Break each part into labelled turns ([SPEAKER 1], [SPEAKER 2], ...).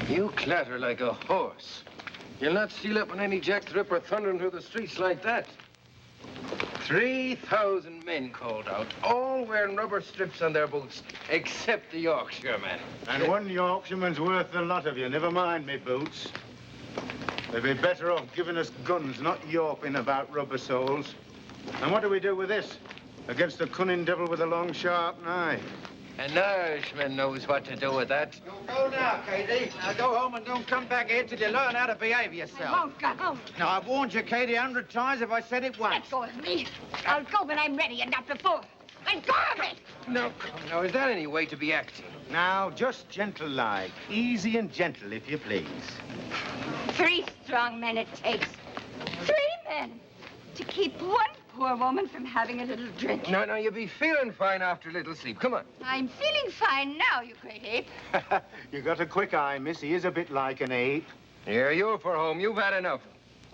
[SPEAKER 1] You clatter like a horse. You'll not steal up on any Jack the Ripper thundering through the streets like that. 3,000 men called out, all wearing rubber strips on their boots, except the Yorkshireman.
[SPEAKER 2] And one Yorkshireman's worth the lot of you. Never mind me boots. They'd be better off giving us guns, not yawping about rubber soles. And what do we do with this? Against a cunning devil with a long, sharp knife.
[SPEAKER 1] An Irishman knows what to do with that.
[SPEAKER 3] You go now, Katie. Now go home and don't come back here till you learn how to behave yourself.
[SPEAKER 4] I won't go home.
[SPEAKER 3] Now, I've warned you, Katie, 100 times if I said it once.
[SPEAKER 4] Let go of me. I'll go when I'm ready and not before. Let go of me.
[SPEAKER 1] No, come now, is that any way to be acting?
[SPEAKER 2] Now, just gentle-like. Easy and gentle, if you please.
[SPEAKER 4] 3 strong men it takes. 3 men to keep one poor woman from having a little drink.
[SPEAKER 1] No, you'll be feeling fine after a little sleep. Come on.
[SPEAKER 4] I'm feeling fine now, you great ape.
[SPEAKER 2] You got a quick eye, miss. He is a bit like an ape.
[SPEAKER 1] Here, you're for home. You've had enough.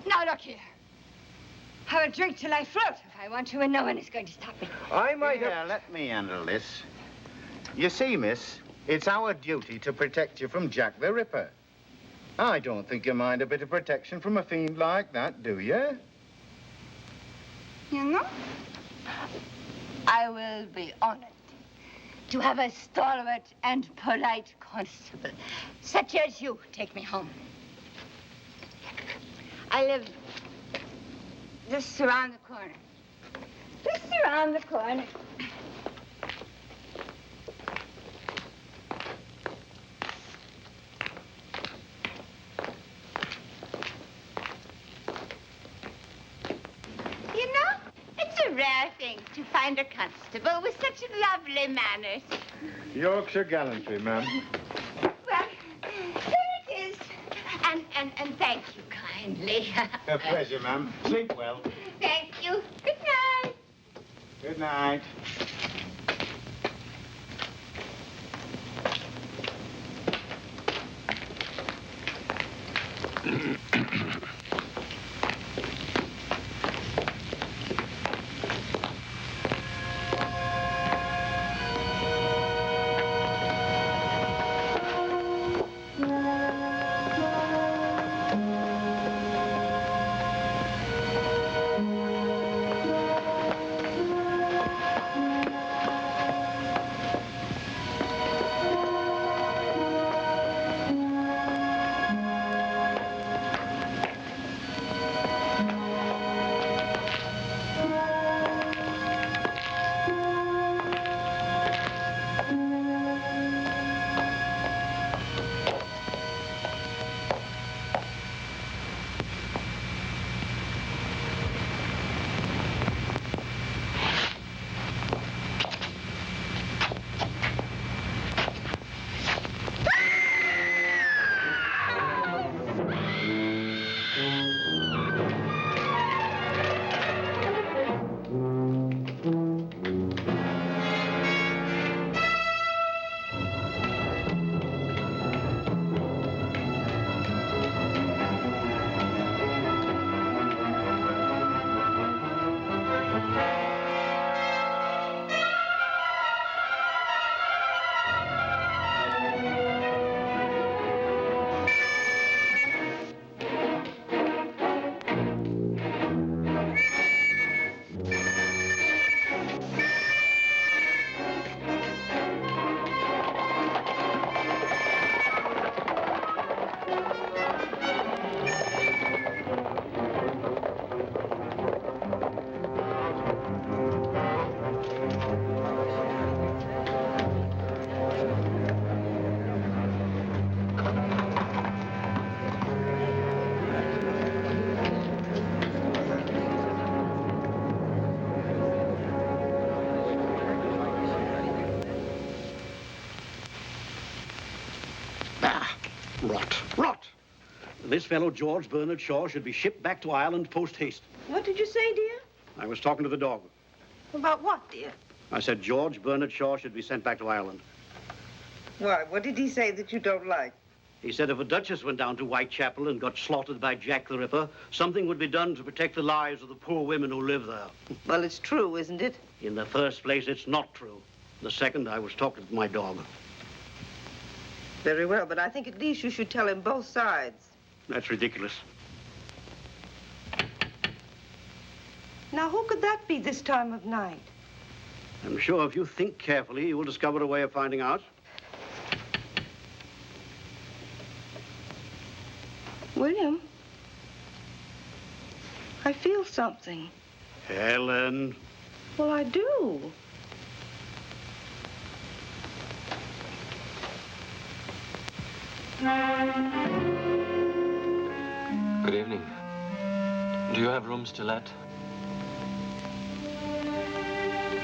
[SPEAKER 4] Now, look here. Have a drink till I float if I want to, and no one is going to stop me.
[SPEAKER 1] I might have...
[SPEAKER 2] Yeah, let me handle this. You see, miss, it's our duty to protect you from Jack the Ripper. I don't think you mind a bit of protection from a fiend like that, do you?
[SPEAKER 4] You know, I will be honored to have a stalwart and polite constable, such as you, take me home. I live just around the corner. Just around the corner. You know, it's a rare thing to find a constable with such lovely manners.
[SPEAKER 2] Yorkshire gallantry, ma'am.
[SPEAKER 4] Well, there it is. And thank you kindly.
[SPEAKER 2] A pleasure, ma'am. Sleep well.
[SPEAKER 4] Thank you. Good night.
[SPEAKER 2] Good night.
[SPEAKER 5] Rot! This fellow, George Bernard Shaw, should be shipped back to Ireland post-haste.
[SPEAKER 6] What did you say, dear?
[SPEAKER 5] I was talking to the dog.
[SPEAKER 6] About what, dear?
[SPEAKER 5] I said George Bernard Shaw should be sent back to Ireland.
[SPEAKER 6] Why, what did he say that you don't like?
[SPEAKER 5] He said if a duchess went down to Whitechapel and got slaughtered by Jack the Ripper, something would be done to protect the lives of the poor women who live there.
[SPEAKER 6] Well, it's true, isn't it?
[SPEAKER 5] In the first place, it's not true. The second, I was talking to my dog.
[SPEAKER 6] Very well, but I think at least you should tell him both sides.
[SPEAKER 5] That's ridiculous.
[SPEAKER 6] Now, who could that be this time of night?
[SPEAKER 5] I'm sure if you think carefully, you will discover a way of finding out.
[SPEAKER 6] William, I feel something.
[SPEAKER 5] Helen.
[SPEAKER 6] Well, I do.
[SPEAKER 7] Good evening. Do you have rooms to let?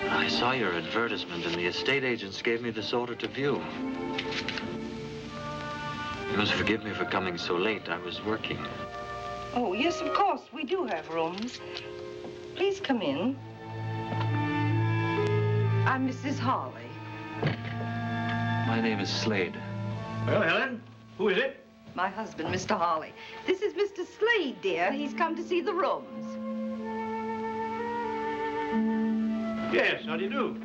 [SPEAKER 7] I saw your advertisement and the estate agents gave me this order to view. You must forgive me for coming so late. I was working.
[SPEAKER 6] Oh, yes, of course. We do have rooms. Please come in. I'm Mrs. Hawley.
[SPEAKER 7] My name is Slade.
[SPEAKER 5] Well, Helen, who is it?
[SPEAKER 6] My husband, Mr. Hawley. This is Mr. Slade, dear. He's come to see the rooms.
[SPEAKER 5] Yes, how do you do?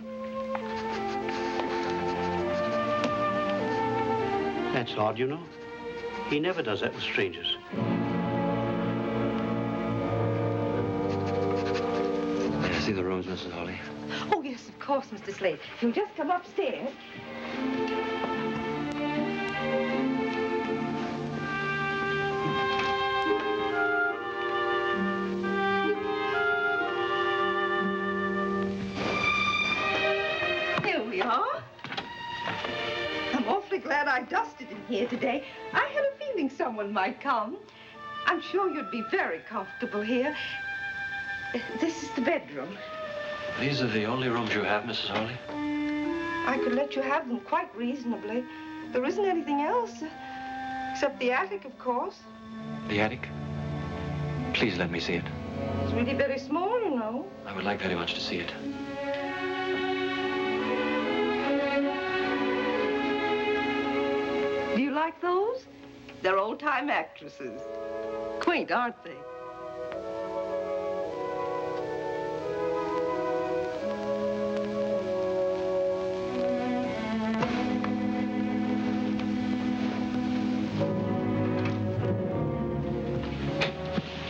[SPEAKER 5] That's odd, you know. He never does that with strangers.
[SPEAKER 7] May I see the rooms, Mrs. Hawley?
[SPEAKER 6] Oh, yes, of course, Mr. Slade. You'll just come upstairs. Here we are. I'm awfully glad I dusted in here today. I had a feeling someone might come. I'm sure you'd be very comfortable here. This is the bedroom.
[SPEAKER 7] These are the only rooms you have, Mrs. Hawley?
[SPEAKER 6] I could let you have them quite reasonably. There isn't anything else, except the attic, of course.
[SPEAKER 7] The attic? Please let me see it.
[SPEAKER 6] It's really very small, you know.
[SPEAKER 7] I would like very much to see it.
[SPEAKER 6] Do you like those? They're old-time actresses. Quaint, aren't they?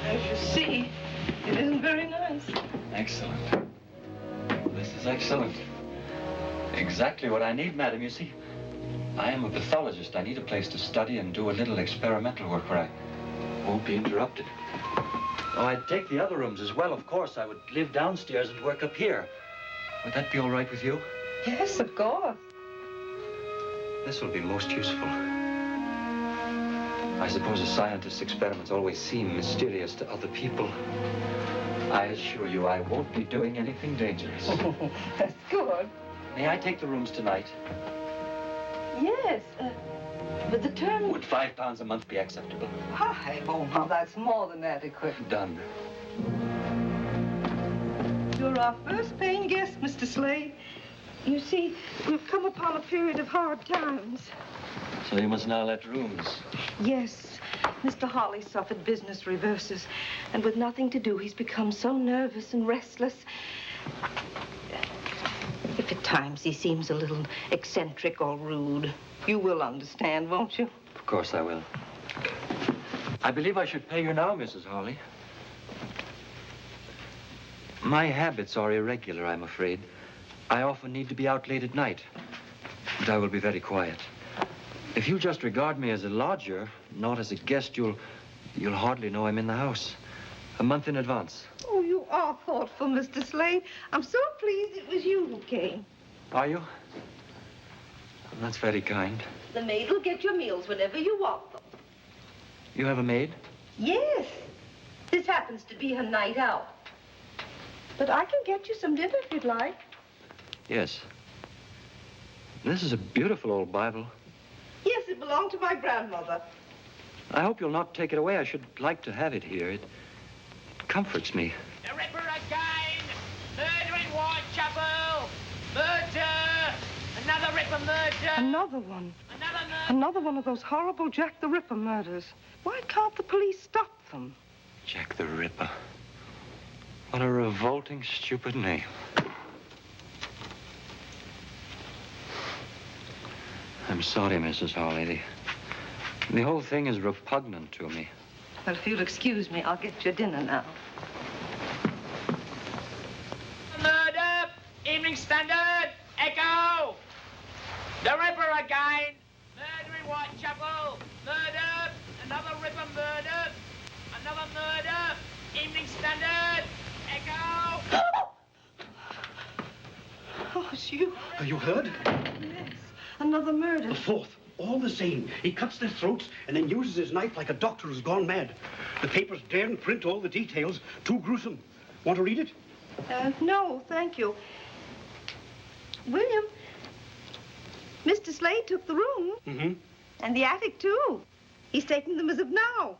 [SPEAKER 6] As you see, it isn't very nice.
[SPEAKER 7] Excellent. This is excellent. Exactly what I need, madam. You see, I am a pathologist. I need a place to study and do a little experimental work where I won't be interrupted. Oh, I'd take the other rooms as well, of course. I would live downstairs and work up here. Would that be all right with you?
[SPEAKER 6] Yes, of course.
[SPEAKER 7] This will be most useful. I suppose a scientist's experiments always seem mysterious to other people. I assure you I won't be doing anything dangerous.
[SPEAKER 6] That's good.
[SPEAKER 7] May I take the rooms tonight?
[SPEAKER 6] Yes, but the term...
[SPEAKER 7] Would £5 a month be acceptable?
[SPEAKER 6] Hi, oh, now that's more than adequate.
[SPEAKER 7] Done.
[SPEAKER 6] You're our first paying guest, Mr. Slade. You see, we've come upon a period of hard times.
[SPEAKER 7] So you must now let rooms.
[SPEAKER 6] Yes, Mr. Hawley suffered business reverses, and with nothing to do, he's become so nervous and restless. If at times he seems a little eccentric or rude, you will understand, won't you?
[SPEAKER 7] Of course I will. I believe I should pay you now, Mrs. Hawley. My habits are irregular, I'm afraid. I often need to be out late at night, but I will be very quiet. If you just regard me as a lodger, not as a guest, you'll hardly know I'm in the house. A month in advance.
[SPEAKER 6] Oh, you are thoughtful, Mr. Slade. I'm so pleased it was you who came.
[SPEAKER 7] Are you? That's very kind.
[SPEAKER 6] The maid will get your meals whenever you want them.
[SPEAKER 7] You have a maid?
[SPEAKER 6] Yes. This happens to be her night out. But I can get you some dinner if you'd like.
[SPEAKER 7] Yes. This is a beautiful old Bible.
[SPEAKER 6] Yes, it belonged to my grandmother.
[SPEAKER 7] I hope you'll not take it away. I should like to have it here. It comforts me.
[SPEAKER 8] The Ripper again! Murder in Whitechapel! Murder! Another Ripper murder!
[SPEAKER 6] Another one.
[SPEAKER 8] Another murder!
[SPEAKER 6] Another one of those horrible Jack the Ripper murders. Why can't the police stop them?
[SPEAKER 7] Jack the Ripper. What a revolting, stupid name. I'm sorry, Mrs. Hawley. The whole thing is repugnant to me.
[SPEAKER 6] Well, if you'll excuse me, I'll get your dinner now.
[SPEAKER 8] Murder! Evening Standard! Echo! The Ripper again! Murder in Whitechapel! Murder! Another Ripper murder! Another murder! Evening Standard! Echo!
[SPEAKER 6] Oh, it's you.
[SPEAKER 5] You heard?
[SPEAKER 6] Yes. Another murder.
[SPEAKER 5] The fourth. All the same. He cuts their throats and then uses his knife like a doctor who's gone mad. The papers daren't print all the details. Too gruesome. Want to read it?
[SPEAKER 6] No, thank you. William, Mr. Slade took the room.
[SPEAKER 5] Mm-hmm.
[SPEAKER 6] And the attic, too. He's taking them as of now.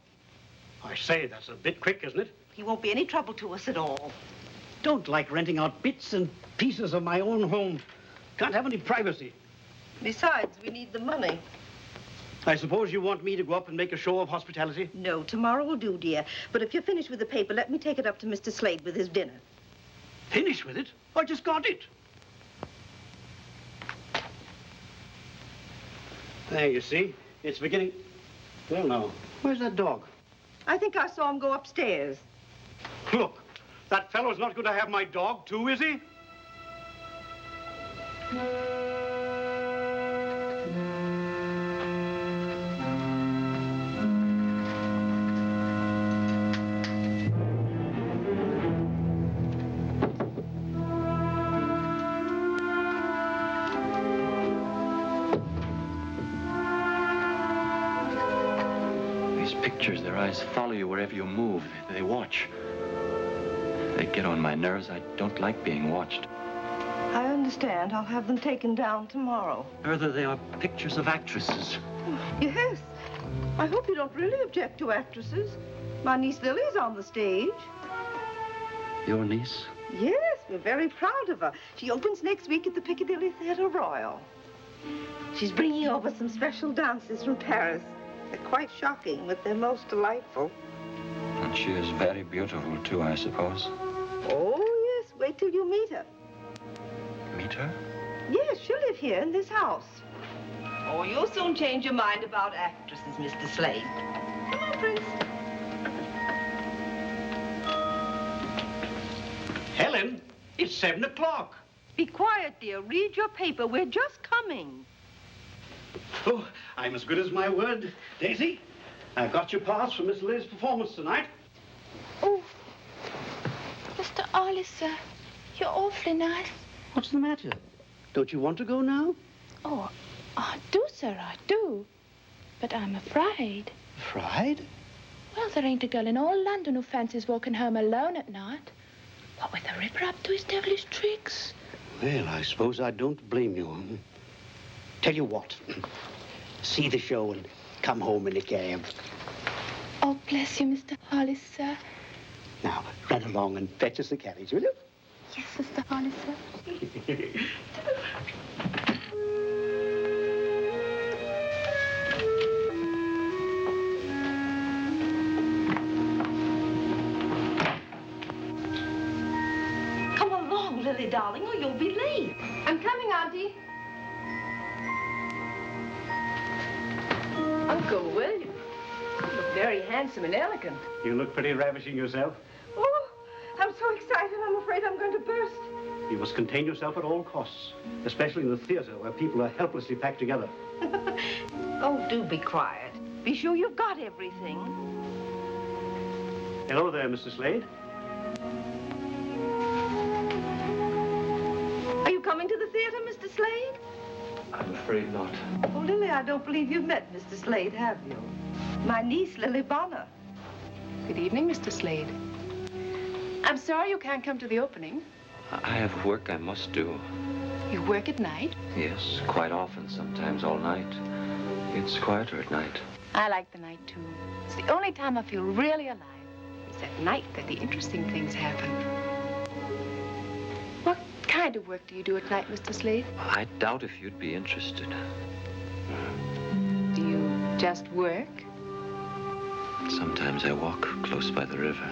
[SPEAKER 5] I say, that's a bit quick, isn't it?
[SPEAKER 6] He won't be any trouble to us at all.
[SPEAKER 5] Don't like renting out bits and pieces of my own home. Can't have any privacy.
[SPEAKER 6] Besides, we need the money.
[SPEAKER 5] I suppose you want me to go up and make a show of hospitality?
[SPEAKER 6] No, tomorrow will do, dear. But if you're finished with the paper, let me take it up to Mr. Slade with his dinner.
[SPEAKER 5] Finish with it? I just got it. There, you see. It's beginning. Well, now, where's that dog?
[SPEAKER 6] I think I saw him go upstairs.
[SPEAKER 5] Look, that fellow's not going to have my dog, too, is he?
[SPEAKER 7] Their eyes follow you wherever you move. They watch. They get on my nerves. I don't like being watched.
[SPEAKER 6] I understand. I'll have them taken down tomorrow.
[SPEAKER 7] Further, they are pictures of actresses.
[SPEAKER 6] Yes. I hope you don't really object to actresses. My niece Lily's on the stage.
[SPEAKER 7] Your niece?
[SPEAKER 6] Yes, we're very proud of her. She opens next week at the Piccadilly Theatre Royal. She's bringing over some special dances from Paris. They're quite shocking, but they're most delightful.
[SPEAKER 7] And she is very beautiful, too, I suppose.
[SPEAKER 6] Oh, yes. Wait till you meet her.
[SPEAKER 7] Meet her?
[SPEAKER 6] Yes, she'll live here in this house. Oh, you'll soon change your mind about actresses, Mr. Slade. Come on, Prince.
[SPEAKER 5] Helen, it's 7 o'clock.
[SPEAKER 6] Be quiet, dear. Read your paper. We're just coming.
[SPEAKER 5] Oh, I'm as good as my word, Daisy. I've got your pass for Miss Liz's performance tonight.
[SPEAKER 9] Oh, Mr. Ollis, sir, you're awfully nice.
[SPEAKER 5] What's the matter? Don't you want to go now?
[SPEAKER 9] Oh, I do, sir, I do. But I'm afraid.
[SPEAKER 5] Afraid?
[SPEAKER 9] Well, there ain't a girl in all London who fancies walking home alone at night. What with the Ripper up to his devilish tricks.
[SPEAKER 5] Well, I suppose I don't blame you. Tell you what, see the show and come home in a cab.
[SPEAKER 9] Oh, bless you, Mr. Hollis, sir.
[SPEAKER 5] Now, run along and fetch us the carriage, will you?
[SPEAKER 9] Yes, Mr. Hollis, sir.
[SPEAKER 6] Come along, Lily, darling, or you'll be late.
[SPEAKER 4] I'm coming, Auntie. Uncle William, you look very handsome and elegant.
[SPEAKER 5] You look pretty ravishing yourself.
[SPEAKER 6] Oh, I'm so excited, I'm afraid I'm going to burst.
[SPEAKER 5] You must contain yourself at all costs, especially in the theater where people are helplessly packed together.
[SPEAKER 6] Oh, do be quiet. Be sure you've got everything.
[SPEAKER 5] Hello there, Mr. Slade.
[SPEAKER 6] Are you coming to the theater, Mr. Slade?
[SPEAKER 7] I'm afraid not.
[SPEAKER 6] Oh, Lily, I don't believe you've met Mr. Slade, have you? My niece, Lily Bonner.
[SPEAKER 4] Good evening, Mr. Slade. I'm sorry you can't come to the opening.
[SPEAKER 7] I have work I must do.
[SPEAKER 4] You work at night?
[SPEAKER 7] Yes, quite often, sometimes all night. It's quieter at night.
[SPEAKER 4] I like the night, too. It's the only time I feel really alive. It's at night that the interesting things happen. What kind of work do you do at night, Mr. Slade?
[SPEAKER 7] I doubt if you'd be interested.
[SPEAKER 4] Do you just work?
[SPEAKER 7] Sometimes I walk close by the river.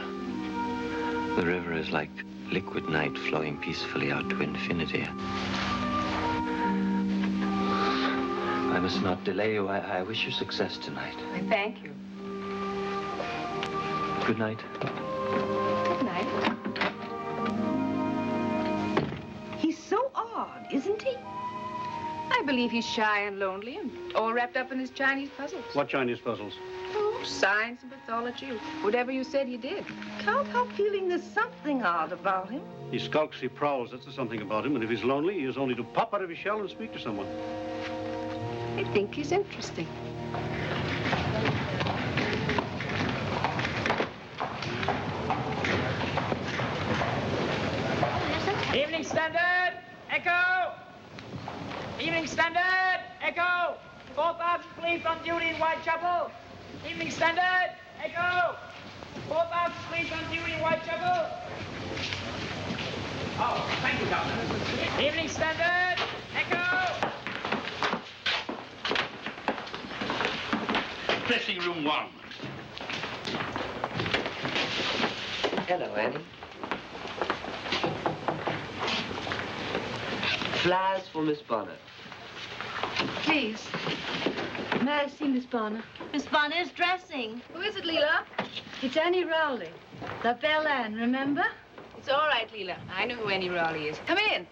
[SPEAKER 7] The river is like liquid night flowing peacefully out to infinity. I must not delay you. I wish you success tonight.
[SPEAKER 6] I thank you.
[SPEAKER 7] Good night.
[SPEAKER 6] Good night. He's so odd, isn't he? I believe he's shy and lonely and all wrapped up in his Chinese puzzles.
[SPEAKER 5] What Chinese puzzles?
[SPEAKER 6] Oh, science and pathology. Whatever you said, he did. Can't help feeling there's something odd about him.
[SPEAKER 5] He skulks, he prowls. That's something about him. And if he's lonely, he is only to pop out of his shell and speak to someone.
[SPEAKER 6] I think he's interesting.
[SPEAKER 8] Evening Standard, Echo! Evening Standard, Echo! 4,000 police on duty in Whitechapel. Evening Standard, Echo! 4,000 police on duty in Whitechapel. Oh, thank you, Governor. Evening Standard, Echo!
[SPEAKER 5] Dressing room 1.
[SPEAKER 10] Hello, Annie. Flowers for Miss Bonner.
[SPEAKER 4] Please. May I see Miss Bonner?
[SPEAKER 11] Miss Bonner is dressing.
[SPEAKER 4] Who is it, Leela? It's Annie Rowley. La Belle Anne, remember?
[SPEAKER 6] It's all right, Leela. I know who Annie Rowley is. Come in.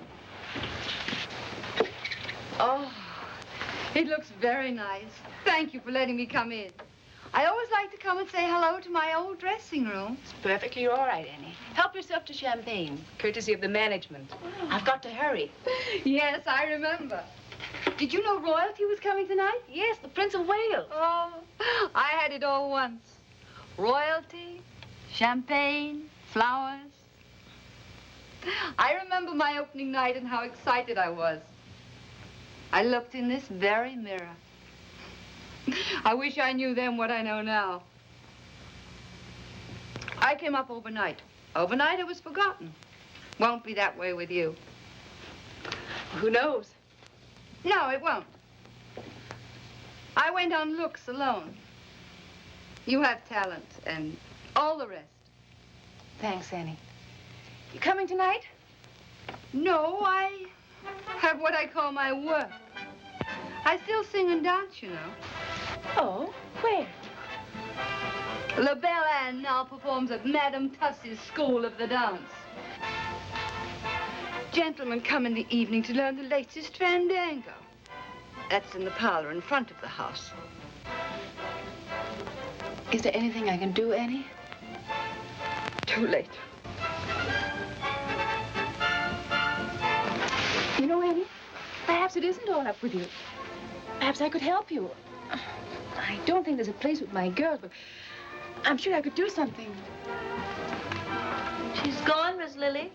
[SPEAKER 4] Oh, it looks very nice. Thank you for letting me come in. I always like to come and say hello to my old dressing room.
[SPEAKER 6] It's perfectly all right, Annie. Help yourself to champagne, courtesy of the management. I've got to hurry.
[SPEAKER 4] Yes, I remember. Did you know royalty was coming tonight?
[SPEAKER 6] Yes, the Prince of Wales.
[SPEAKER 4] Oh, I had it all once. Royalty, champagne, flowers. I remember my opening night and how excited I was. I looked in this very mirror. I wish I knew then what I know now. I came up overnight. Overnight it was forgotten. Won't be that way with you.
[SPEAKER 6] Who knows?
[SPEAKER 4] No, it won't. I went on looks alone. You have talent and all the rest.
[SPEAKER 6] Thanks, Annie. You coming tonight?
[SPEAKER 4] No, I have what I call my work. I still sing and dance, you know.
[SPEAKER 6] Oh, where?
[SPEAKER 4] La Belle Anne now performs at Madame Tussie's School of the Dance. Gentlemen come in the evening to learn the latest fandango. That's in the parlor in front of the house.
[SPEAKER 6] Is there anything I can do, Annie?
[SPEAKER 4] Too late.
[SPEAKER 6] You know, Annie, perhaps it isn't all up with you. Perhaps I could help you. I don't think there's a place with my girls, but I'm sure I could do something.
[SPEAKER 11] She's gone, Miss Lily.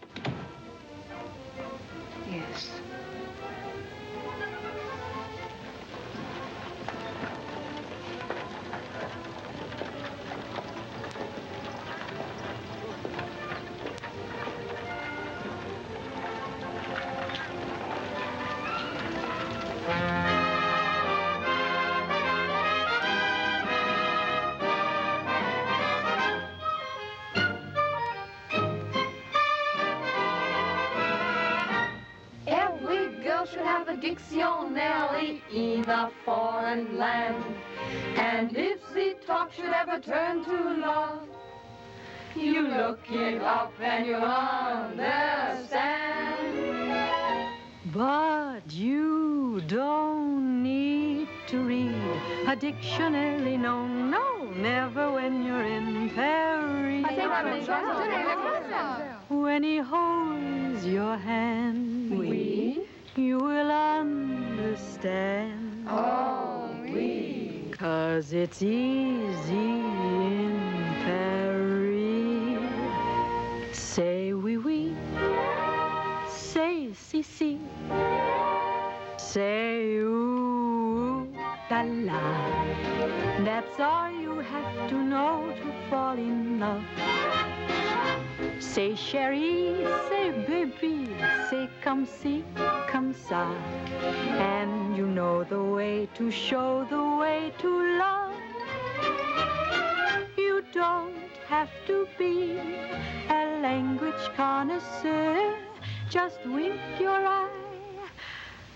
[SPEAKER 6] Yes.
[SPEAKER 12] Dictionary in a foreign land. And if the talk should ever turn to love, you look it up and you understand.
[SPEAKER 13] But you don't need to read a dictionary, no, no, never when you're in Paris. When he holds your hand, you will understand.
[SPEAKER 12] Oh, oui.
[SPEAKER 13] 'Cause it's easy in Paris. Say oui, oui. Say si, si. Say ooh, la, la. That's all you have to know to fall in love. Say chérie, say baby, say comme ci, comme ça. And you know the way to show the way to love. You don't have to be a language connoisseur. Just wink your eye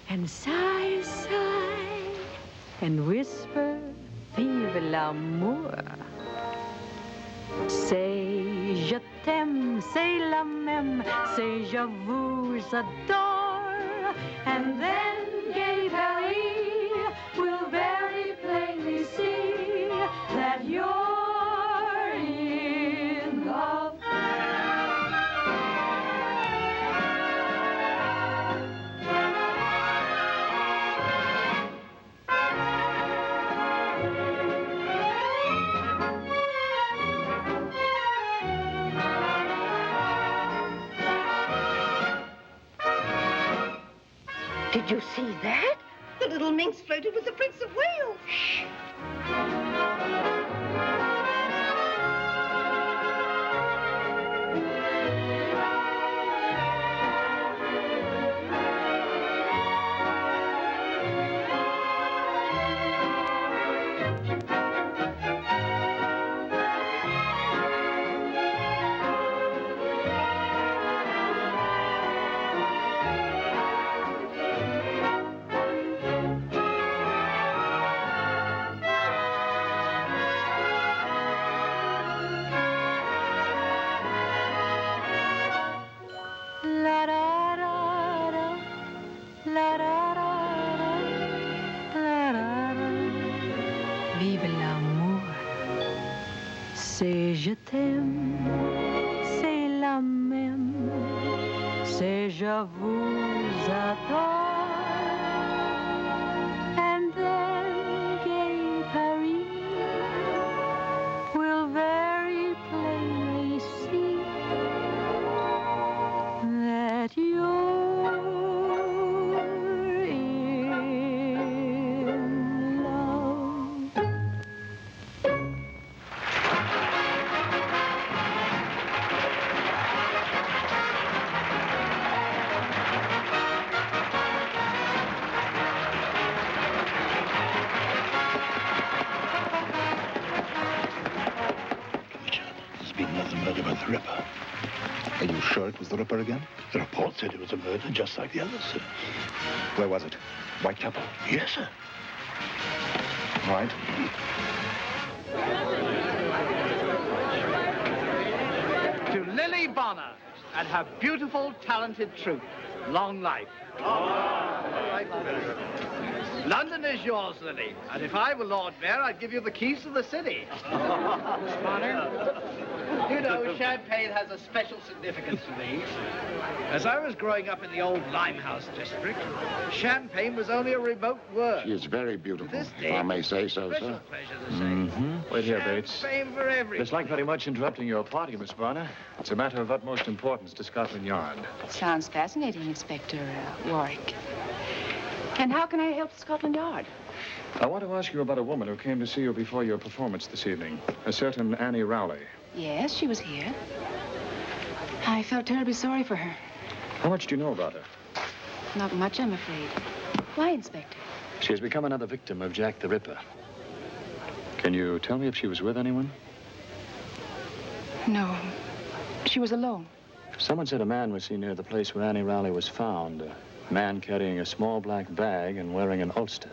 [SPEAKER 13] and sigh, sigh. and whisper, vive l'amour. Say je t'aime, say la même, say je vous adore, and then gay Paris will very plainly see that you're in love.
[SPEAKER 4] Did you see that?
[SPEAKER 6] The little minx flirted with the Prince of Wales.
[SPEAKER 4] Shh.
[SPEAKER 13] Vive l'amour, c'est je t'aime, c'est la même, c'est je vous adore, and then gay Paris will very plainly see that you're in love.
[SPEAKER 14] There's been another murder by the Ripper. Are you sure it was the Ripper again?
[SPEAKER 5] The report said it was a murder just like the others, sir.
[SPEAKER 14] Where was it? Whitechapel?
[SPEAKER 5] Yes, sir.
[SPEAKER 14] Right.
[SPEAKER 3] To Lily Bonner and her beautiful, talented troupe, long life. London is yours, Lily. And if I were Lord Mayor, I'd give you the keys to the city. Miss Bonner, you know, champagne has a special significance to me. As I was growing up in the old Limehouse district, champagne was only a remote word.
[SPEAKER 15] She is very beautiful,
[SPEAKER 3] This
[SPEAKER 15] if
[SPEAKER 3] day,
[SPEAKER 15] I may say so,
[SPEAKER 3] special
[SPEAKER 15] sir.
[SPEAKER 3] pleasure to say.
[SPEAKER 7] Wait here, Bates.
[SPEAKER 3] Champagne for everyone.
[SPEAKER 7] Dislike very much interrupting your party, Miss Bonner. It's a matter of utmost importance to Scotland Yard.
[SPEAKER 9] Sounds fascinating, Inspector Warwick. And how can I help Scotland Yard?
[SPEAKER 7] I want to ask you about a woman who came to see you before your performance this evening, a certain Annie Rowley.
[SPEAKER 9] Yes, she was here. I felt terribly sorry for her.
[SPEAKER 7] How much do you know about her?
[SPEAKER 9] Not much, I'm afraid. Why, Inspector?
[SPEAKER 7] She has become another victim of Jack the Ripper. Can you tell me if she was with anyone?
[SPEAKER 9] No. She was alone.
[SPEAKER 7] Someone said a man was seen near the place where Annie Rowley was found. A man carrying a small black bag and wearing an ulster.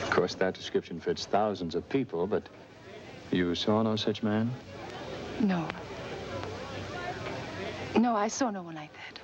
[SPEAKER 7] Of course, that description fits thousands of people, but you saw no such man?
[SPEAKER 9] No. No, I saw no one like that.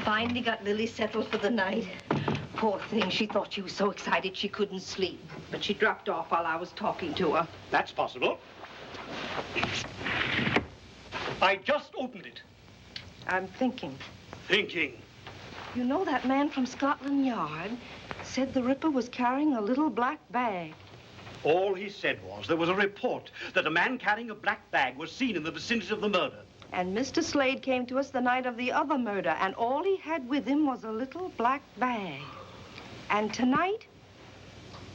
[SPEAKER 6] Finally got Lily settled for the night. Poor thing, she thought she was so excited she couldn't sleep. But she dropped off while I was talking to her.
[SPEAKER 5] That's possible. I just opened it.
[SPEAKER 6] I'm thinking.
[SPEAKER 5] Thinking.
[SPEAKER 6] You know that man from Scotland Yard said the Ripper was carrying a little black bag.
[SPEAKER 5] All he said was there was a report that a man carrying a black bag was seen in the vicinity of the murder.
[SPEAKER 6] And Mr. Slade came to us the night of the other murder, and all he had with him was a little black bag. And tonight,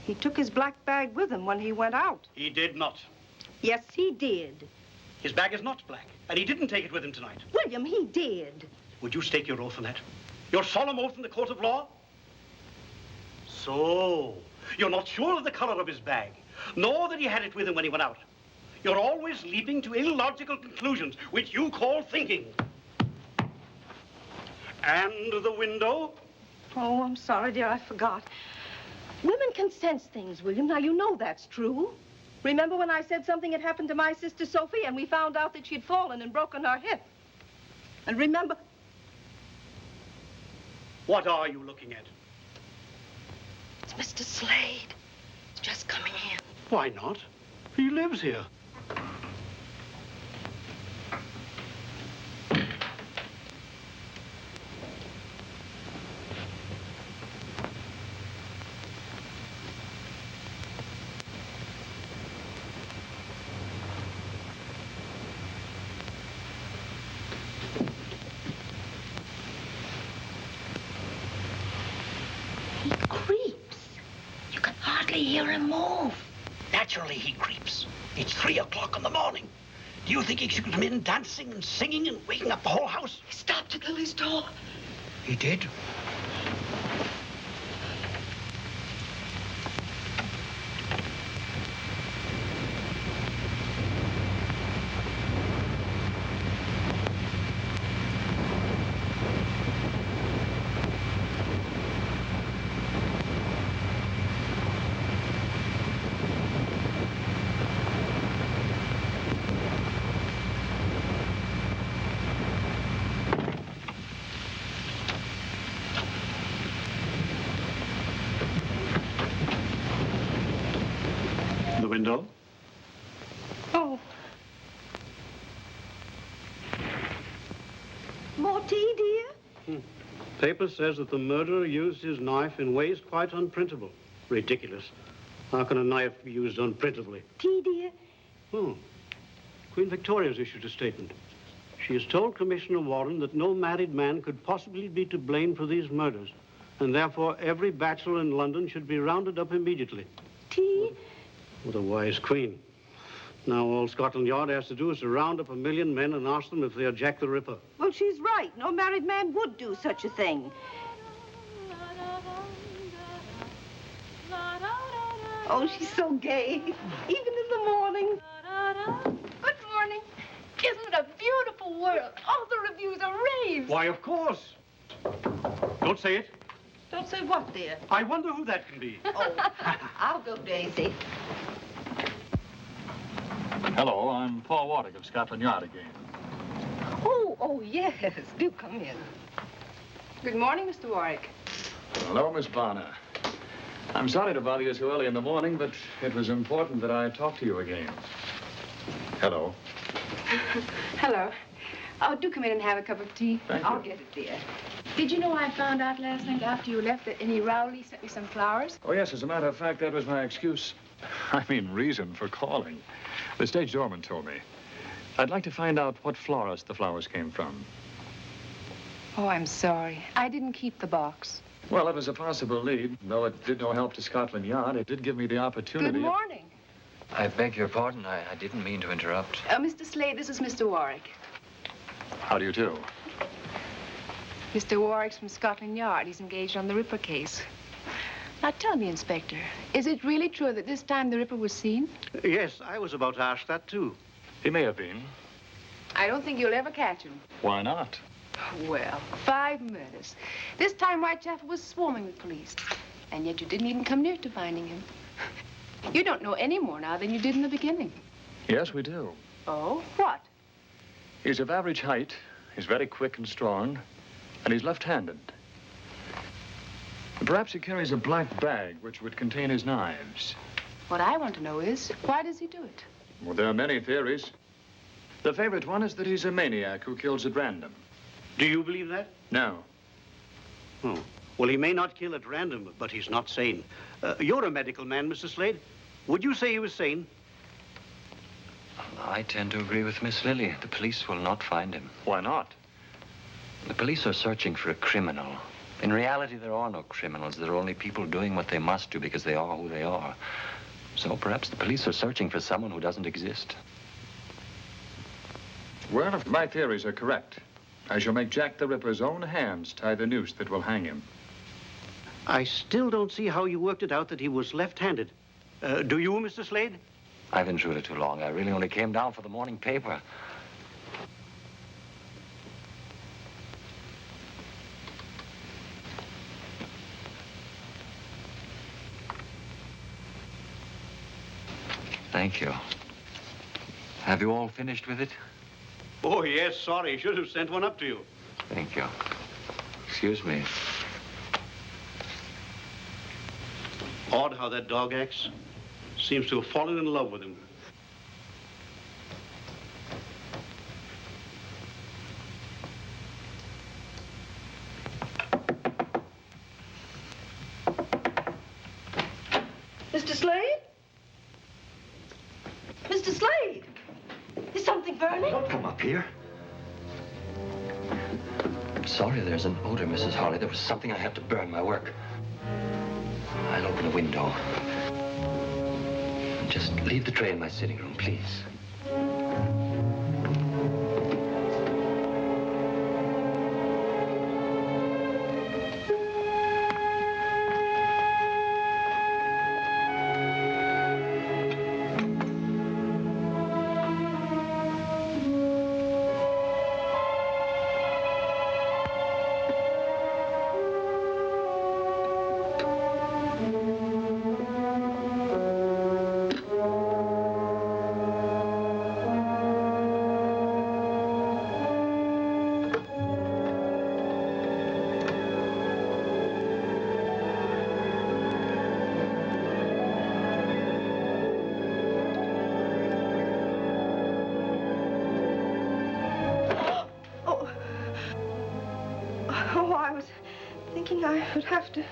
[SPEAKER 6] He took his black bag with him when he went out.
[SPEAKER 5] He did not.
[SPEAKER 6] Yes, he did.
[SPEAKER 5] His bag is not black, and he didn't take it with him tonight.
[SPEAKER 6] William, he did.
[SPEAKER 5] Would you stake your oath on that? Your solemn oath in the court of law? So, you're not sure of the color of his bag, nor that he had it with him when he went out. You're always leaping to illogical conclusions, which you call thinking. And the window?
[SPEAKER 6] Oh, I'm sorry, dear, I forgot. Women can sense things, William. Now, you know that's true. Remember when I said something had happened to my sister Sophie and we found out that she'd fallen and broken her hip? And remember...
[SPEAKER 5] What are you looking at?
[SPEAKER 6] It's Mr. Slade. He's just coming in.
[SPEAKER 5] Why not? He lives here.
[SPEAKER 6] Hear him move.
[SPEAKER 5] Naturally, he creeps. It's 3 o'clock in the morning. Do you think he should come in dancing and singing and waking up the whole house?
[SPEAKER 6] He stopped at Lily's door.
[SPEAKER 5] He did? Window?
[SPEAKER 6] Oh. More tea, dear?
[SPEAKER 5] Paper says that the murderer used his knife in ways quite unprintable. Ridiculous. How can a knife be used unprintably?
[SPEAKER 6] Tea, dear?
[SPEAKER 5] Queen Victoria's issued a statement. She has told Commissioner Warren that no married man could possibly be to blame for these murders, and therefore every bachelor in London should be rounded up immediately.
[SPEAKER 6] Tea?
[SPEAKER 5] What a wise queen. Now all Scotland Yard has to do is to round up 1 million men and ask them if they are Jack the Ripper.
[SPEAKER 6] Well, she's right. No married man would do such a thing. Oh, she's so gay, even in the morning.
[SPEAKER 15] Good morning. Isn't it a beautiful world? All the reviews are raved.
[SPEAKER 5] Why, of course. Don't say it.
[SPEAKER 6] Don't say what, dear?
[SPEAKER 5] I wonder who that can be.
[SPEAKER 6] Oh, I'll go, Daisy.
[SPEAKER 7] Hello, I'm Paul Warwick of Scotland Yard again.
[SPEAKER 6] Oh, yes. Do come in.
[SPEAKER 15] Good morning, Mr. Warwick.
[SPEAKER 7] Hello, Miss Bonner. I'm sorry to bother you so early in the morning, but it was important that I talk to you again. Hello.
[SPEAKER 15] Hello. Oh, do come in and have a cup of tea.
[SPEAKER 7] Thank you.
[SPEAKER 15] I'll get it, dear. Did you know I found out last night after you left that Annie Rowley sent me some flowers?
[SPEAKER 7] Oh, yes, as a matter of fact, that was my excuse. I mean, reason for calling. The stage doorman told me. I'd like to find out what florist the flowers came from.
[SPEAKER 15] Oh, I'm sorry. I didn't keep the box.
[SPEAKER 7] Well, it was a possible lead. Though it did no help to Scotland Yard, it did give me the opportunity.
[SPEAKER 15] Good morning.
[SPEAKER 7] I beg your pardon. I didn't mean to interrupt.
[SPEAKER 15] Mr. Slade, this is Mr. Warwick.
[SPEAKER 7] How do you do?
[SPEAKER 15] Mr. Warwick's from Scotland Yard. He's engaged on the Ripper case. Now, tell me, Inspector, is it really true that this time the Ripper was seen?
[SPEAKER 5] Yes, I was about to ask that, too.
[SPEAKER 7] He may have been.
[SPEAKER 15] I don't think you'll ever catch him.
[SPEAKER 7] Why not?
[SPEAKER 15] Well, 5 murders. This time Whitechapel was swarming with police. And yet you didn't even come near to finding him. You don't know any more now than you did in the beginning.
[SPEAKER 7] Yes, we do.
[SPEAKER 15] Oh, what?
[SPEAKER 7] He's of average height. He's very quick and strong. And he's left-handed. Perhaps he carries a black bag which would contain his knives.
[SPEAKER 15] What I want to know is, why does he do it?
[SPEAKER 7] Well, there are many theories. The favorite one is that he's a maniac who kills at random.
[SPEAKER 5] Do you believe that?
[SPEAKER 7] No.
[SPEAKER 5] Oh. Well, he may not kill at random, but he's not sane. You're a medical man, Mr. Slade. Would you say he was sane?
[SPEAKER 7] I tend to agree with Miss Lily. The police will not find him. Why not? The police are searching for a criminal. In reality, there are no criminals. There are only people doing what they must do because they are who they are. So perhaps the police are searching for someone who doesn't exist.
[SPEAKER 16] Well, if my theories are correct, I shall make Jack the Ripper's own hands tie the noose that will hang him.
[SPEAKER 5] I still don't see how you worked it out that he was left-handed. Do you, Mr. Slade?
[SPEAKER 7] I've intruded too long. I really only came down for the morning paper. Thank you. Have you all finished with it?
[SPEAKER 5] Oh, yes, sorry. Should have sent one up to you.
[SPEAKER 7] Thank you. Excuse me.
[SPEAKER 5] Odd how that dog acts. Seems to have fallen in love with him.
[SPEAKER 6] Mr. Slade? Mr. Slade! Is something burning?
[SPEAKER 7] Don't come up here. I'm sorry there's an odor, Mrs. Harley. There was something I had to burn my work. I'll open the window. Just leave the tray in my sitting room, please.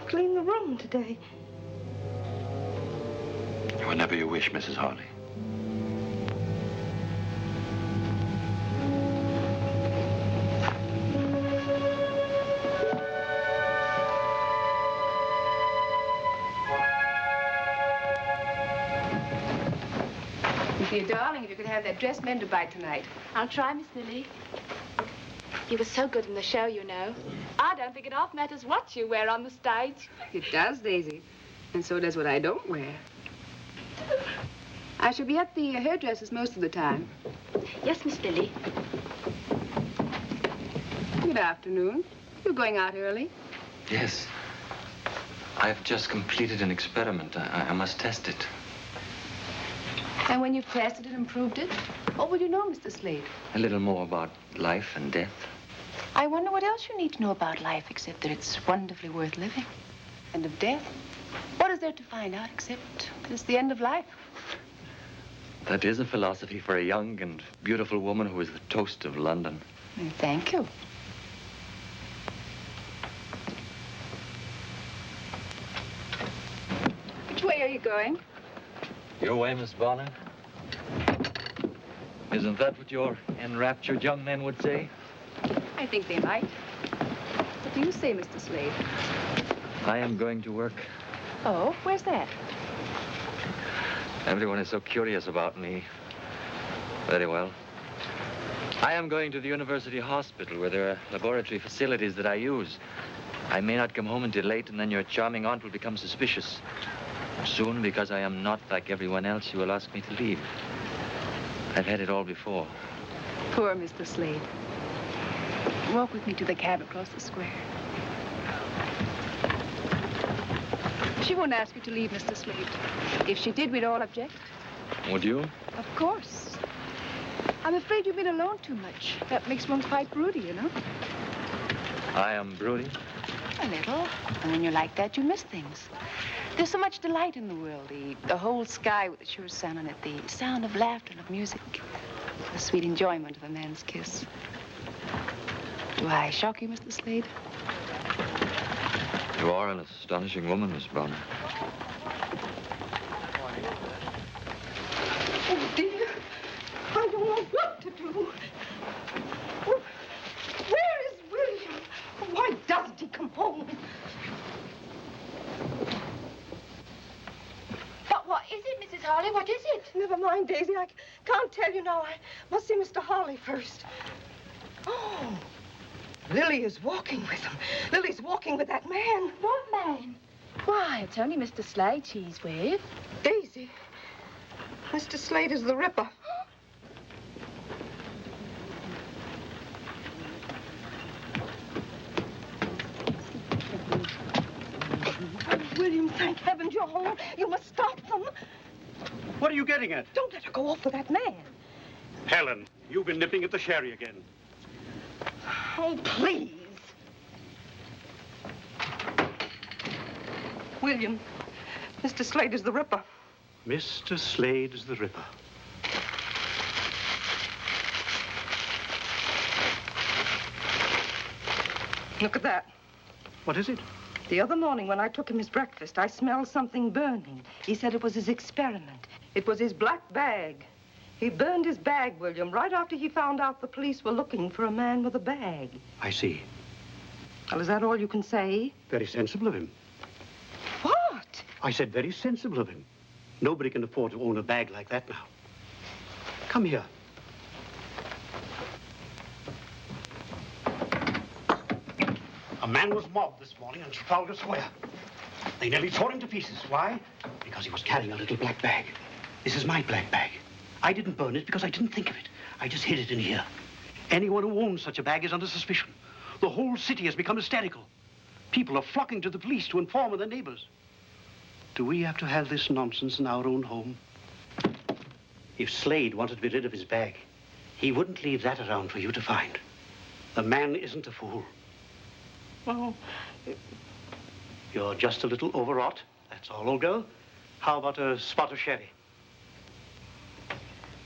[SPEAKER 6] Clean the room today.
[SPEAKER 7] Whenever you wish, Mrs. Harley.
[SPEAKER 15] Dear darling, if you could have that dress mended by tonight.
[SPEAKER 9] I'll try, Miss Lily. You were so good in the show, you know. I don't think it half matters what you wear on the stage.
[SPEAKER 15] It does, Daisy. And so does what I don't wear. I shall be at the hairdresser's most of the time.
[SPEAKER 9] Yes, Miss Lily.
[SPEAKER 15] Good afternoon. You're going out early?
[SPEAKER 7] Yes. I've just completed an experiment. I must test it.
[SPEAKER 15] And when you've tested it and proved it, what will you know, Mr. Slade?
[SPEAKER 7] A little more about life and death.
[SPEAKER 15] I wonder what else you need to know about life except that it's wonderfully worth living. And of death? What is there to find out except that it's the end of life?
[SPEAKER 7] That is a philosophy for a young and beautiful woman who is the toast of London.
[SPEAKER 15] Thank you. Which way are you going?
[SPEAKER 7] Your way, Miss Bonner. Isn't that what your enraptured young men would say?
[SPEAKER 15] I think they might. What do you say, Mr. Slade?
[SPEAKER 7] I am going to work.
[SPEAKER 15] Oh, where's that?
[SPEAKER 7] Everyone is so curious about me. Very well. I am going to the university hospital where there are laboratory facilities that I use. I may not come home until late, and then your charming aunt will become suspicious. Soon, because I am not like everyone else, you will ask me to leave. I've had it all before.
[SPEAKER 15] Poor Mr. Slade. Walk with me to the cab across the square. She won't ask you to leave, Mr. Slade. If she did, we'd all object.
[SPEAKER 7] Would you?
[SPEAKER 15] Of course. I'm afraid you've been alone too much. That makes one quite broody, you know.
[SPEAKER 7] I am broody?
[SPEAKER 15] A little. And when you're like that, you miss things. There's so much delight in the world. The whole sky with the sure sun on it. The sound of laughter and of music. The sweet enjoyment of a man's kiss. Do I shock you, Mr. Slade?
[SPEAKER 7] You are an astonishing woman, Miss Bonner.
[SPEAKER 6] Oh, dear. I don't know what to do. Oh, where is William? Why doesn't he come home? Daisy. I can't tell you now. I must see Mr. Harley first. Oh, Lily is walking with him. Lily's walking with that man.
[SPEAKER 9] What man? Why, it's only Mr. Slade she's with.
[SPEAKER 6] Daisy, Mr. Slade is the Ripper. Oh, William, thank heavens you're home. You must stop them.
[SPEAKER 5] What are you getting at?
[SPEAKER 6] Don't let her go off with that man.
[SPEAKER 5] Helen, you've been nipping at the sherry again.
[SPEAKER 6] Oh, please. William, Mr. Slade is the Ripper.
[SPEAKER 5] Mr. Slade is the Ripper.
[SPEAKER 6] Look at that.
[SPEAKER 5] What is it?
[SPEAKER 6] The other morning when I took him his breakfast, I smelled something burning. He said it was his experiment. It was his black bag. He burned his bag, William, right after he found out the police were looking for a man with a bag.
[SPEAKER 5] I see.
[SPEAKER 6] Well, is that all you can say?
[SPEAKER 5] Very sensible of him.
[SPEAKER 6] What?
[SPEAKER 5] I said very sensible of him. Nobody can afford to own a bag like that now. Come here. A man was mobbed this morning on Trafalgar Square. They nearly tore him to pieces. Why? Because he was carrying a little black bag. This is my black bag. I didn't burn it because I didn't think of it. I just hid it in here. Anyone who owns such a bag is under suspicion. The whole city has become hysterical. People are flocking to the police to inform of their neighbors. Do we have to have this nonsense in our own home? If Slade wanted to be rid of his bag, he wouldn't leave that around for you to find. The man isn't a fool.
[SPEAKER 6] Oh.
[SPEAKER 5] You're just a little overwrought. That's all, old girl. How about a spot of sherry?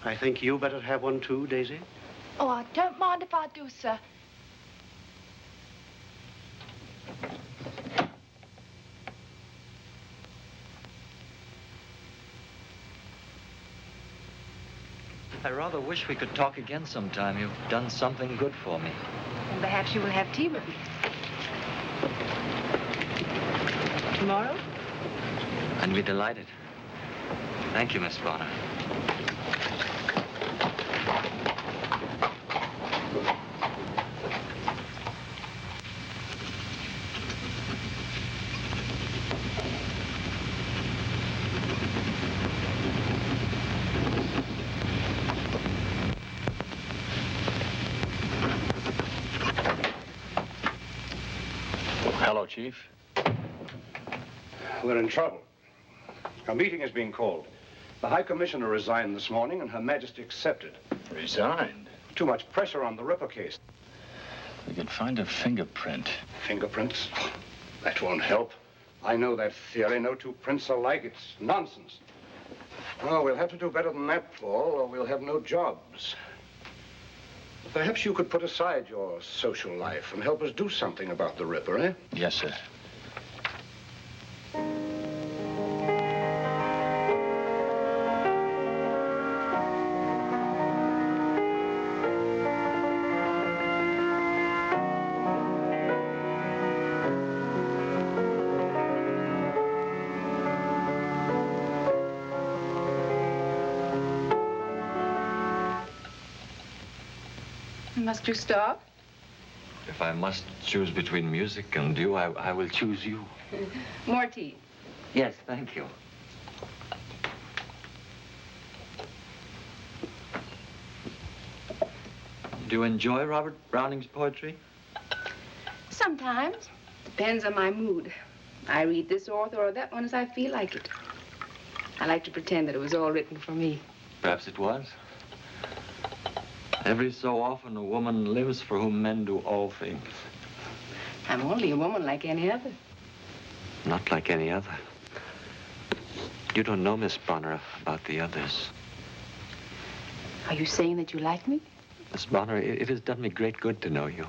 [SPEAKER 5] I think you better have one too, Daisy.
[SPEAKER 9] Oh, I don't mind if I do, sir.
[SPEAKER 7] I rather wish we could talk again sometime. You've done something good for me.
[SPEAKER 15] And perhaps you will have tea with me. Tomorrow?
[SPEAKER 7] I'd be delighted. Thank you, Miss Bonner.
[SPEAKER 17] Hello, Chief. We're in trouble. A meeting is being called. The High Commissioner resigned this morning, and Her Majesty accepted.
[SPEAKER 14] Resigned?
[SPEAKER 17] Too much pressure on the Ripper case.
[SPEAKER 14] We could find a fingerprint.
[SPEAKER 17] Fingerprints? That won't help. I know that theory. No two prints are alike. It's nonsense. Oh, we'll have to do better than that, Paul, or we'll have no jobs. Perhaps you could put aside your social life and help us do something about the Ripper, eh?
[SPEAKER 14] Yes, sir.
[SPEAKER 15] Must you stop?
[SPEAKER 7] If I must choose between music and you, I will choose you.
[SPEAKER 15] More tea.
[SPEAKER 7] Yes, thank you. Do you enjoy Robert Browning's poetry?
[SPEAKER 15] Sometimes. Depends on my mood. I read this author or that one as I feel like it. I like to pretend that it was all written for me.
[SPEAKER 7] Perhaps it was. Every so often, a woman lives for whom men do all things.
[SPEAKER 15] I'm only a woman like any other.
[SPEAKER 7] Not like any other. You don't know, Miss Bonner, about the others.
[SPEAKER 15] Are you saying that you like me?
[SPEAKER 7] Miss Bonner, it has done me great good to know you.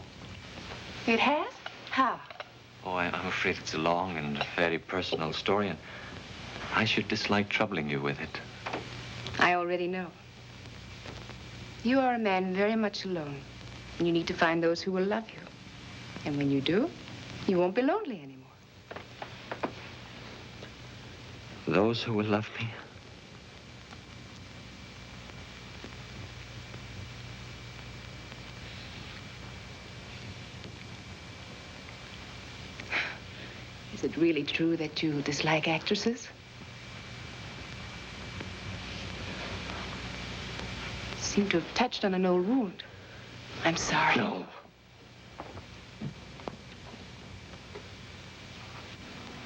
[SPEAKER 15] It has? How?
[SPEAKER 7] Oh, I'm afraid it's a long and very personal story, and I should dislike troubling you with it.
[SPEAKER 15] I already know. You are a man very much alone, and you need to find those who will love you. And when you do, you won't be lonely anymore.
[SPEAKER 7] Those who will love me?
[SPEAKER 15] it really true that you dislike actresses? Seem to have touched on an old wound. I'm sorry.
[SPEAKER 7] No.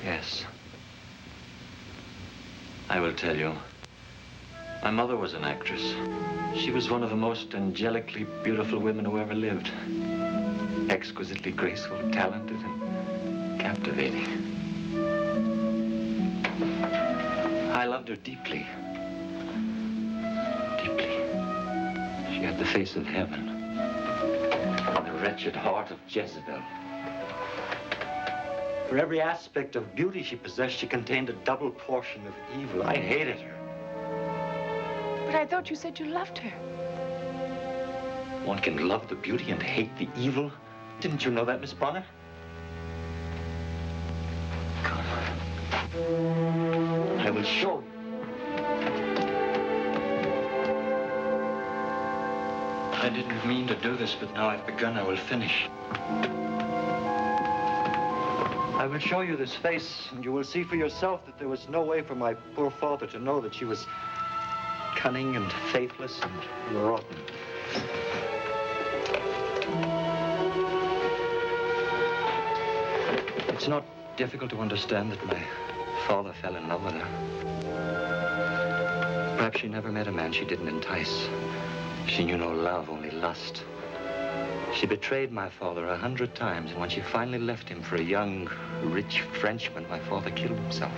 [SPEAKER 7] Yes. I will tell you. My mother was an actress. She was one of the most angelically beautiful women who ever lived. Exquisitely graceful, talented, and captivating. I loved her deeply. Deeply. She had the face of heaven and the wretched heart of Jezebel. For every aspect of beauty she possessed, she contained a double portion of evil. I hated her.
[SPEAKER 15] But I thought you said you loved her.
[SPEAKER 7] One can love the beauty and hate the evil. Didn't you know that, Miss Bonner? Come. I will show you. I didn't mean to do this, but now I've begun, I will finish. I will show you this face, and you will see for yourself that there was no way for my poor father to know that she was cunning and faithless and rotten. It's not difficult to understand that my father fell in love with her. Perhaps she never met a man she didn't entice. She knew no love, only lust. She betrayed my father 100 times, and when she finally left him for a young, rich Frenchman, my father killed himself.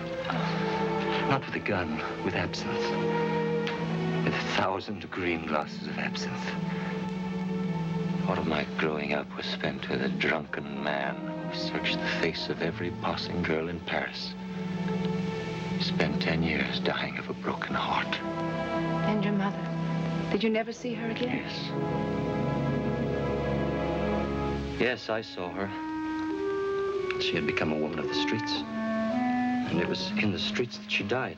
[SPEAKER 7] Not with a gun, with absinthe. With 1,000 green glasses of absinthe. All of my growing up was spent with a drunken man who searched the face of every passing girl in Paris. He spent 10 years dying of a broken heart.
[SPEAKER 15] And your mother? Did you never see her again?
[SPEAKER 7] Yes. Yes, I saw her. She had become a woman of the streets. And it was in the streets that she died.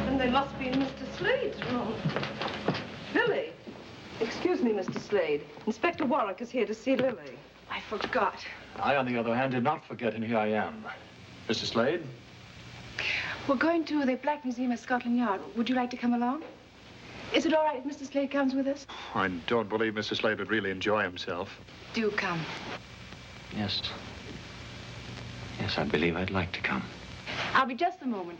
[SPEAKER 6] And they must be in Mr. Slade's room. Lily. Excuse me, Mr. Slade. Inspector Warwick is here to see Lily.
[SPEAKER 15] I forgot.
[SPEAKER 16] I, on the other hand, did not forget, and here I am. Mr. Slade?
[SPEAKER 15] We're going to the Black Museum at Scotland Yard. Would you like to come along? Is it all right if Mr. Slade comes with us?
[SPEAKER 16] I don't believe Mr. Slade would really enjoy himself.
[SPEAKER 15] Do come.
[SPEAKER 7] Yes. Yes, I believe I'd like to come.
[SPEAKER 15] I'll be just a moment.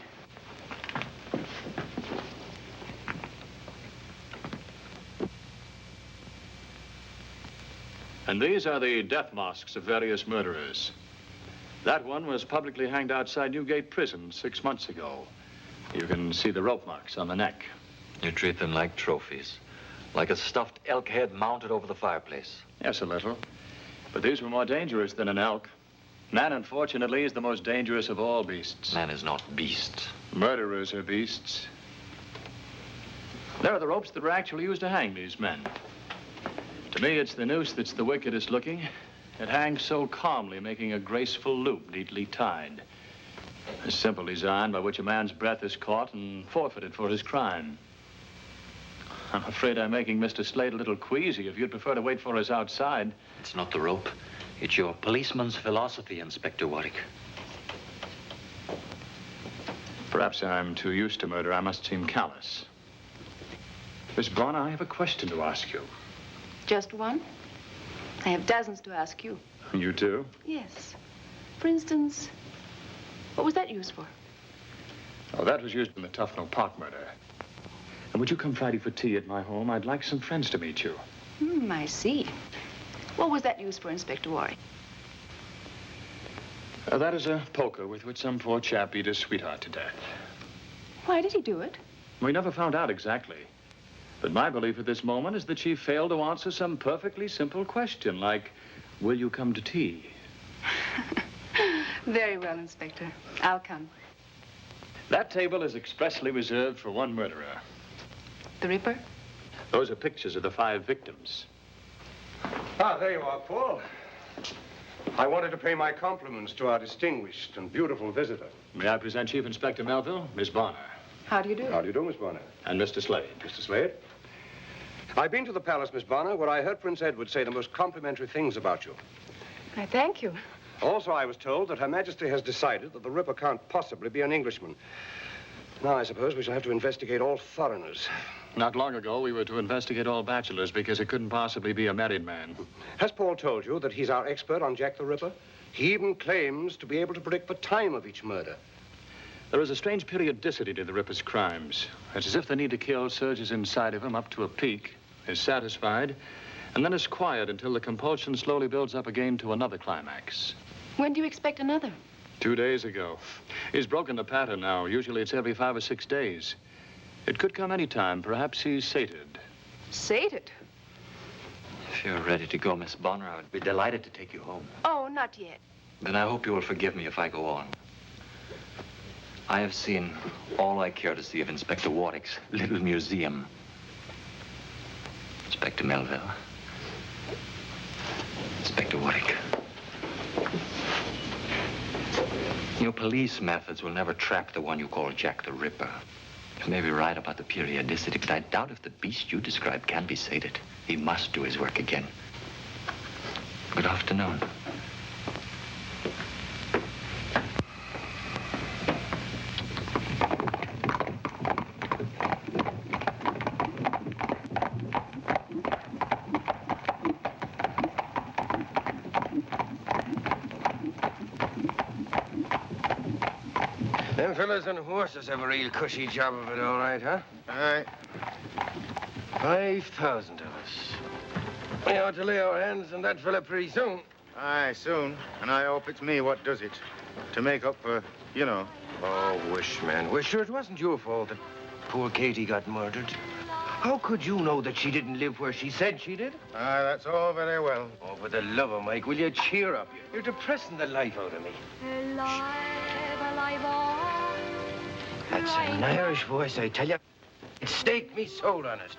[SPEAKER 16] And these are the death masks of various murderers. That one was publicly hanged outside Newgate Prison 6 months ago. You can see the rope marks on the neck.
[SPEAKER 7] You treat them like trophies. Like a stuffed elk head mounted over the fireplace.
[SPEAKER 16] Yes, a little. But these were more dangerous than an elk. Man, unfortunately, is the most dangerous of all beasts.
[SPEAKER 7] Man is not beast.
[SPEAKER 16] Murderers are beasts. There are the ropes that were actually used to hang these men. To me, it's the noose that's the wickedest looking. It hangs so calmly, making a graceful loop neatly tied. A simple design by which a man's breath is caught and forfeited for his crime. I'm afraid I'm making Mr. Slade a little queasy. If you'd prefer to wait for us outside.
[SPEAKER 7] It's not the rope. It's your policeman's philosophy, Inspector Warwick.
[SPEAKER 16] Perhaps I'm too used to murder. I must seem callous. Miss Bonner, I have a question to ask you.
[SPEAKER 15] Just one? I have dozens to ask you.
[SPEAKER 16] You too?
[SPEAKER 15] Yes. For instance, what was that used for?
[SPEAKER 16] Oh, that was used in the Tufnell Park murder. And would you come Friday for tea at my home? I'd like some friends to meet you.
[SPEAKER 15] I see. What was that used for, Inspector Warwick?
[SPEAKER 16] That is a poker with which some poor chap beat his sweetheart to death.
[SPEAKER 15] Why did he do it?
[SPEAKER 16] We never found out exactly. But my belief at this moment is that she failed to answer some perfectly simple question, like, will you come to tea?
[SPEAKER 15] Very well, Inspector. I'll come.
[SPEAKER 16] That table is expressly reserved for one murderer.
[SPEAKER 15] The Ripper?
[SPEAKER 16] Those are pictures of the 5 victims.
[SPEAKER 17] Ah, there you are, Paul. I wanted to pay my compliments to our distinguished and beautiful visitor.
[SPEAKER 16] May I present Chief Inspector Melville, Miss Bonner.
[SPEAKER 15] How do you do?
[SPEAKER 17] How do you do, Miss Bonner?
[SPEAKER 16] And Mr. Slade.
[SPEAKER 17] Mr. Slade? I've been to the palace, Miss Bonner, where I heard Prince Edward say the most complimentary things about you.
[SPEAKER 15] I thank you.
[SPEAKER 17] Also, I was told that Her Majesty has decided that the Ripper can't possibly be an Englishman. Now, I suppose we shall have to investigate all foreigners.
[SPEAKER 16] Not long ago, we were to investigate all bachelors because it couldn't possibly be a married man.
[SPEAKER 17] Has Paul told you that he's our expert on Jack the Ripper? He even claims to be able to predict the time of each murder.
[SPEAKER 16] There is a strange periodicity to the Ripper's crimes. It's as if the need to kill surges inside of him up to a peak, is satisfied, and then is quiet until the compulsion slowly builds up again to another climax.
[SPEAKER 15] When do you expect another?
[SPEAKER 16] 2 days ago. He's broken the pattern now. Usually it's every 5 or 6 days. It could come any time. Perhaps he's sated.
[SPEAKER 15] Sated?
[SPEAKER 7] If you're ready to go, Miss Bonner, I would be delighted to take you home.
[SPEAKER 15] Oh, not yet.
[SPEAKER 7] Then I hope you will forgive me if I go on. I have seen all I care to see of Inspector Warwick's little museum. Inspector Melville. Inspector Warwick. Your police methods will never trap the one you call Jack the Ripper. You may be right about the periodicity, but I doubt if the beast you described can be sated. He must do his work again. Good afternoon.
[SPEAKER 1] Them fellas on horses have a real cushy job of it, all right, huh?
[SPEAKER 2] Aye.
[SPEAKER 1] 5,000 of us. We ought to lay our hands on that fella pretty soon.
[SPEAKER 2] Aye, soon. And I hope it's me what does it. To make up for, you know.
[SPEAKER 1] Oh, wish, man. Wish. Sure, it wasn't your fault that poor Katie got murdered. How could you know that she didn't live where she said she did?
[SPEAKER 2] Aye, that's all very well.
[SPEAKER 1] Oh, for the love of Mike, will you cheer up? You're depressing the life out of me. That's an Irish voice, I tell you. It staked me soul on it.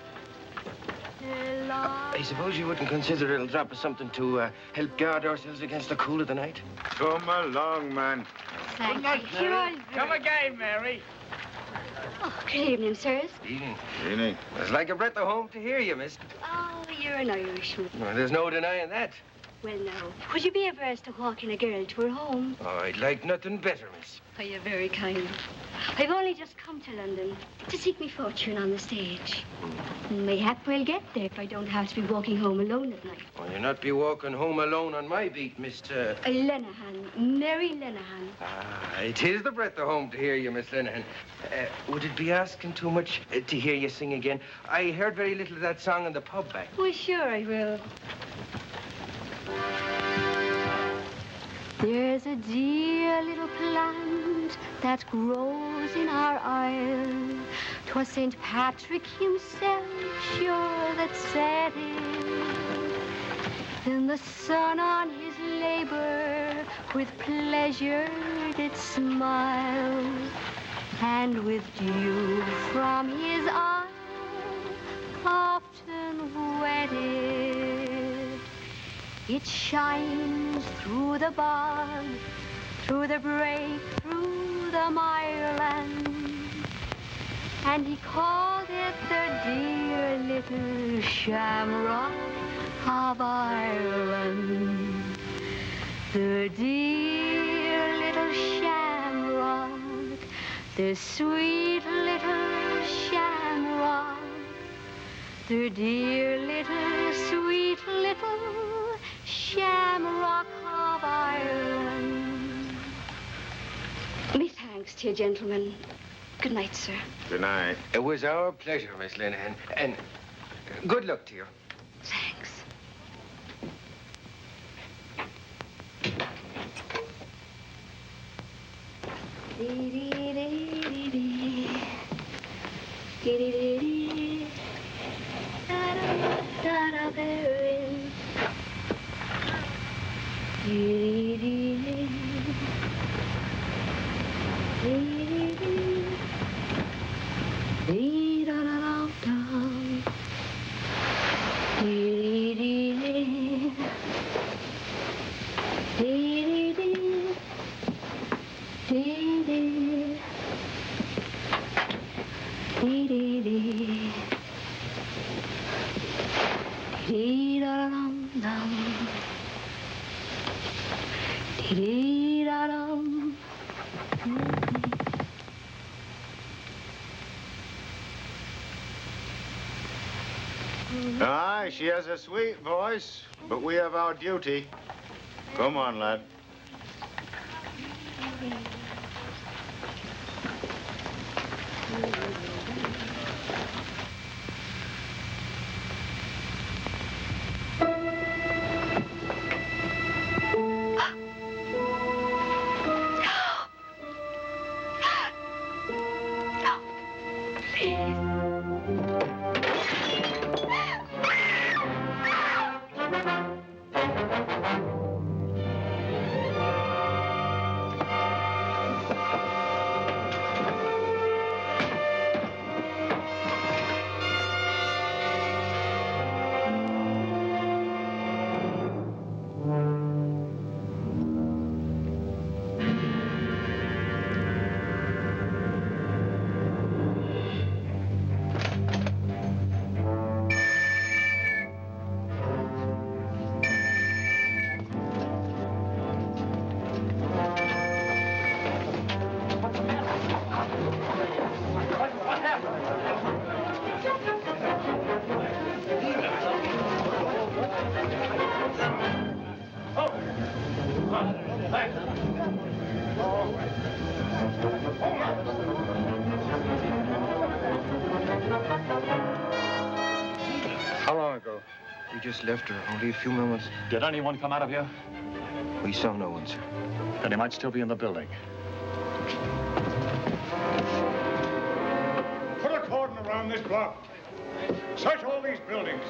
[SPEAKER 1] I suppose you wouldn't consider it'll drop us something to help guard ourselves against the cool of the night?
[SPEAKER 2] Come along, man.
[SPEAKER 8] Good night, Mary. Come again, Mary.
[SPEAKER 18] Oh, good evening, sirs.
[SPEAKER 1] Evening.
[SPEAKER 2] Evening.
[SPEAKER 1] It's like a breath of home to hear you, miss.
[SPEAKER 18] Oh, you're an Irishman.
[SPEAKER 1] Well, there's no denying that.
[SPEAKER 18] Well, no. Would you be averse to walking a girl to her home?
[SPEAKER 1] Oh, I'd like nothing better, miss.
[SPEAKER 18] Oh, you're very kind. I've only just come to London to seek me fortune on the stage. Mayhap we'll get there if I don't have to be walking home alone at night.
[SPEAKER 1] Well, you'll not be walking home alone on my beat, Miss...
[SPEAKER 18] Lenehan. Mary Lenehan.
[SPEAKER 1] Ah, it is the breath of home to hear you, Miss Lenehan. Would it be asking too much to hear you sing again? I heard very little of that song in the pub back.
[SPEAKER 18] Well, sure I will. There's a dear little plant that grows in our isle. 'Twas St. Patrick himself, sure, that said it. Then the sun on his labor with pleasure did smile, and with dew from his eye often wetted. It shines through the bog, through the brake, through the mireland, and he called it the dear little shamrock of Ireland. The dear little shamrock, the sweet little shamrock, the dear little, sweet little shamrock of Ireland. Me thanks to you, gentlemen. Good night, sir.
[SPEAKER 2] Good night.
[SPEAKER 1] It was our pleasure, Miss Lenehan, and good luck to you.
[SPEAKER 18] Thanks. Dee-dee-da-dum.
[SPEAKER 2] Aye, she has a sweet voice, but we have our duty. Come on, lad.
[SPEAKER 1] How long ago? We just left her, only a few moments.
[SPEAKER 16] Did anyone come out of here?
[SPEAKER 1] We saw no one, sir.
[SPEAKER 16] Then he might still be in the building.
[SPEAKER 2] Put a cordon around this block. Search all these buildings.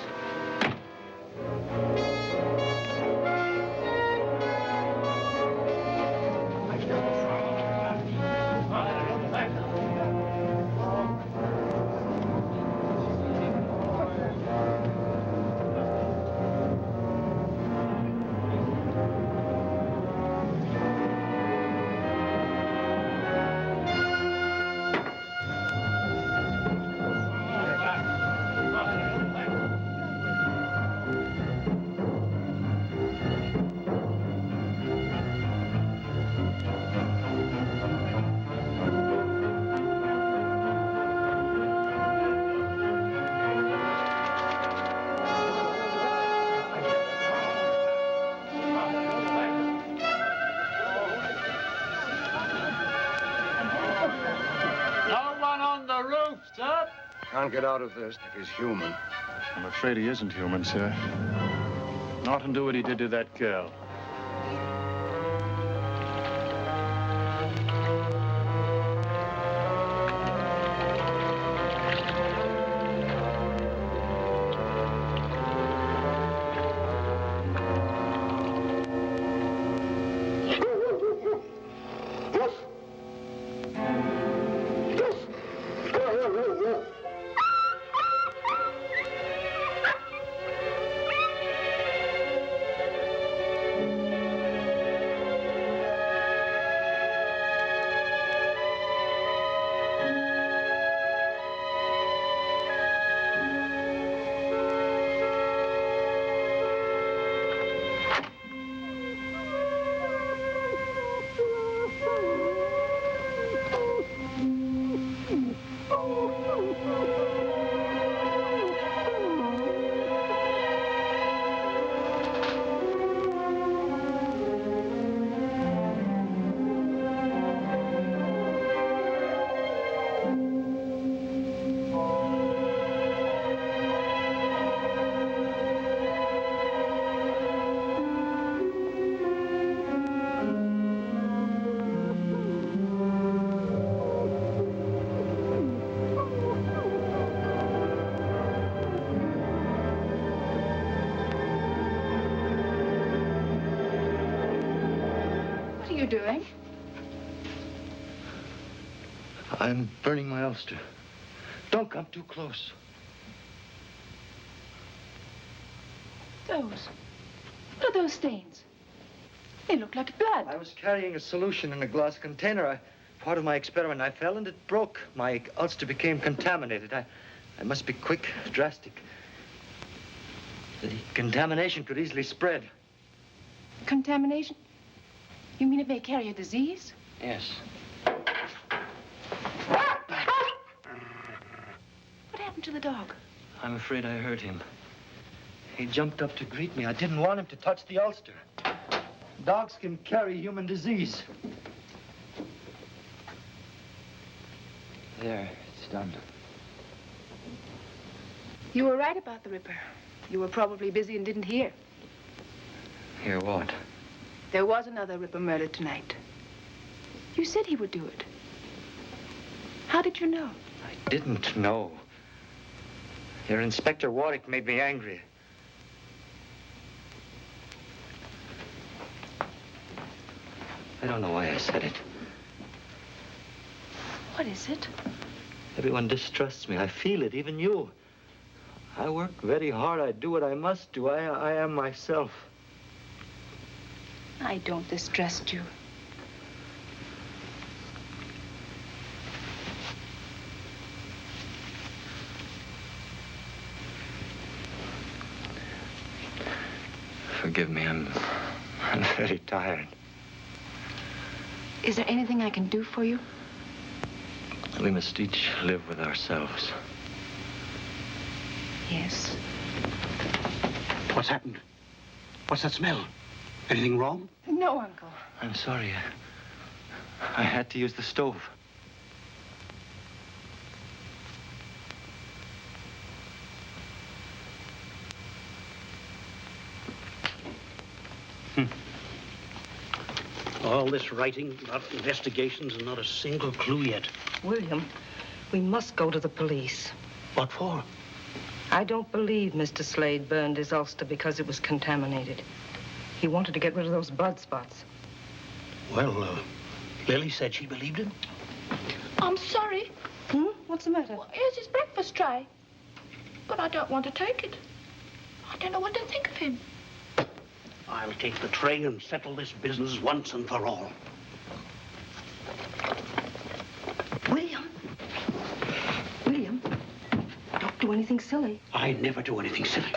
[SPEAKER 17] Can't get out of this if he's human.
[SPEAKER 16] I'm afraid he isn't human, sir. Not and do what he did to that girl.
[SPEAKER 9] Doing?
[SPEAKER 19] I'm burning my ulster. Don't come too close.
[SPEAKER 9] What are those stains? They look like blood.
[SPEAKER 19] I was carrying a solution in a glass container. Part of my experiment, I fell and it broke. My ulster became contaminated. I must be quick, drastic. The contamination could easily spread.
[SPEAKER 9] Contamination?
[SPEAKER 15] You mean it may carry a disease?
[SPEAKER 19] Yes.
[SPEAKER 15] What happened to the dog?
[SPEAKER 19] I'm afraid I hurt him. He jumped up to greet me. I didn't want him to touch the ulster. Dogs can carry human disease. There, it's done.
[SPEAKER 15] You were right about the Ripper. You were probably busy and didn't hear.
[SPEAKER 19] Hear what?
[SPEAKER 15] There was another Ripper murdered tonight. You said he would do it. How did you know?
[SPEAKER 19] I didn't know. Your Inspector Warwick made me angry. I don't know why I said it.
[SPEAKER 15] What is it?
[SPEAKER 19] Everyone distrusts me. I feel it, even you. I work very hard. I do what I must do. I am myself.
[SPEAKER 15] I don't distrust you.
[SPEAKER 19] Forgive me, I'm very tired.
[SPEAKER 15] Is there anything I can do for you?
[SPEAKER 19] We must each live with ourselves.
[SPEAKER 15] Yes.
[SPEAKER 5] What's happened? What's that smell? Anything wrong?
[SPEAKER 15] No, Uncle.
[SPEAKER 19] I'm sorry. I had to use the stove.
[SPEAKER 5] All this writing about investigations and not a single clue yet.
[SPEAKER 6] William, we must go to the police.
[SPEAKER 5] What for?
[SPEAKER 6] I don't believe Mr. Slade burned his ulster because it was contaminated. He wanted to get rid of those blood spots.
[SPEAKER 5] Well, Lily said she believed him.
[SPEAKER 9] I'm sorry.
[SPEAKER 6] What's the matter?
[SPEAKER 9] Well, here's his breakfast tray. But I don't want to take it. I don't know what to think of him.
[SPEAKER 5] I'll take the tray and settle this business once and for all.
[SPEAKER 6] William. William, don't do anything silly.
[SPEAKER 5] I never do anything silly.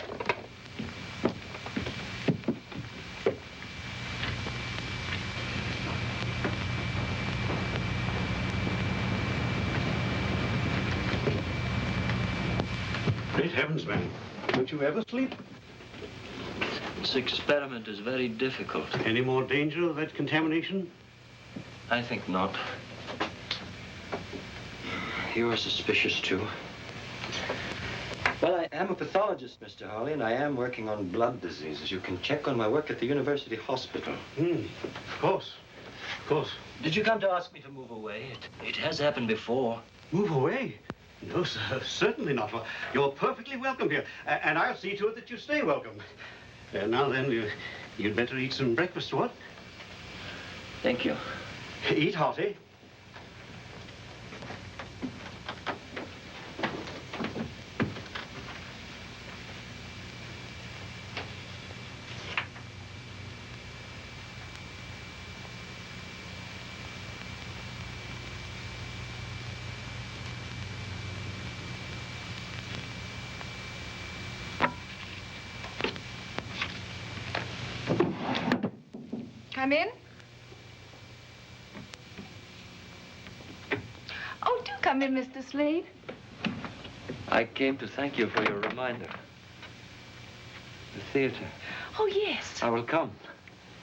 [SPEAKER 5] Great heavens, man. Don't you ever sleep?
[SPEAKER 19] This experiment is very difficult.
[SPEAKER 5] Any more danger of that contamination?
[SPEAKER 19] I think not. You are suspicious, too. Well, I am a pathologist, Mr. Hawley, and I am working on blood diseases. You can check on my work at the University Hospital.
[SPEAKER 5] Of course. Of course.
[SPEAKER 19] Did you come to ask me to move away? It has happened before.
[SPEAKER 5] Move away? No, sir, certainly not. You're perfectly welcome here, and I'll see to it that you stay welcome. Now then, you'd better eat some breakfast, what?
[SPEAKER 19] Thank you.
[SPEAKER 5] Eat hearty.
[SPEAKER 15] Come in. Oh, do come in, Mr. Slade.
[SPEAKER 19] I came to thank you for your reminder. The theater.
[SPEAKER 15] Oh, yes.
[SPEAKER 19] I will come.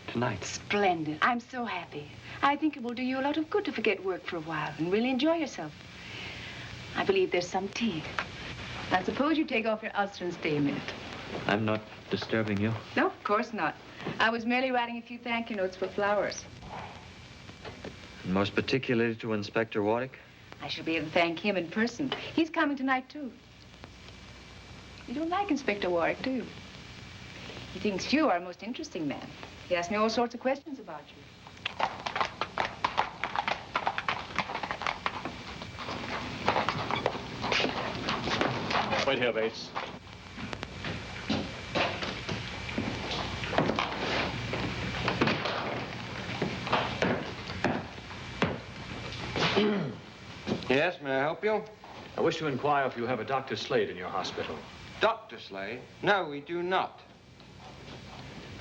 [SPEAKER 19] Tonight.
[SPEAKER 15] Splendid. I'm so happy. I think it will do you a lot of good to forget work for a while and really enjoy yourself. I believe there's some tea. Now, suppose you take off your ulster and stay a minute.
[SPEAKER 19] I'm not disturbing you.
[SPEAKER 15] No, of course not. I was merely writing a few thank you notes for flowers.
[SPEAKER 19] And most particularly to Inspector Warwick?
[SPEAKER 15] I shall be able to thank him in person. He's coming tonight, too. You don't like Inspector Warwick, do you? He thinks you are a most interesting man. He asked me all sorts of questions about you.
[SPEAKER 16] Wait here, Bates.
[SPEAKER 1] Yes, may I help you?
[SPEAKER 16] I wish to inquire if you have a Dr. Slade in your hospital.
[SPEAKER 1] Dr. Slade? No, we do not.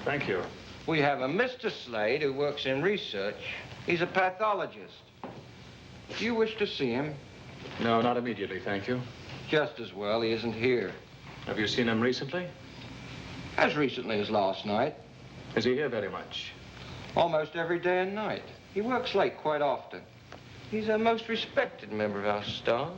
[SPEAKER 16] Thank you.
[SPEAKER 1] We have a Mr. Slade who works in research. He's a pathologist. Do you wish to see him?
[SPEAKER 16] No, not immediately, thank you.
[SPEAKER 1] Just as well, he isn't here.
[SPEAKER 16] Have you seen him recently?
[SPEAKER 1] As recently as last night.
[SPEAKER 16] Is he here very much?
[SPEAKER 1] Almost every day and night. He works late quite often. He's a most respected member of our staff.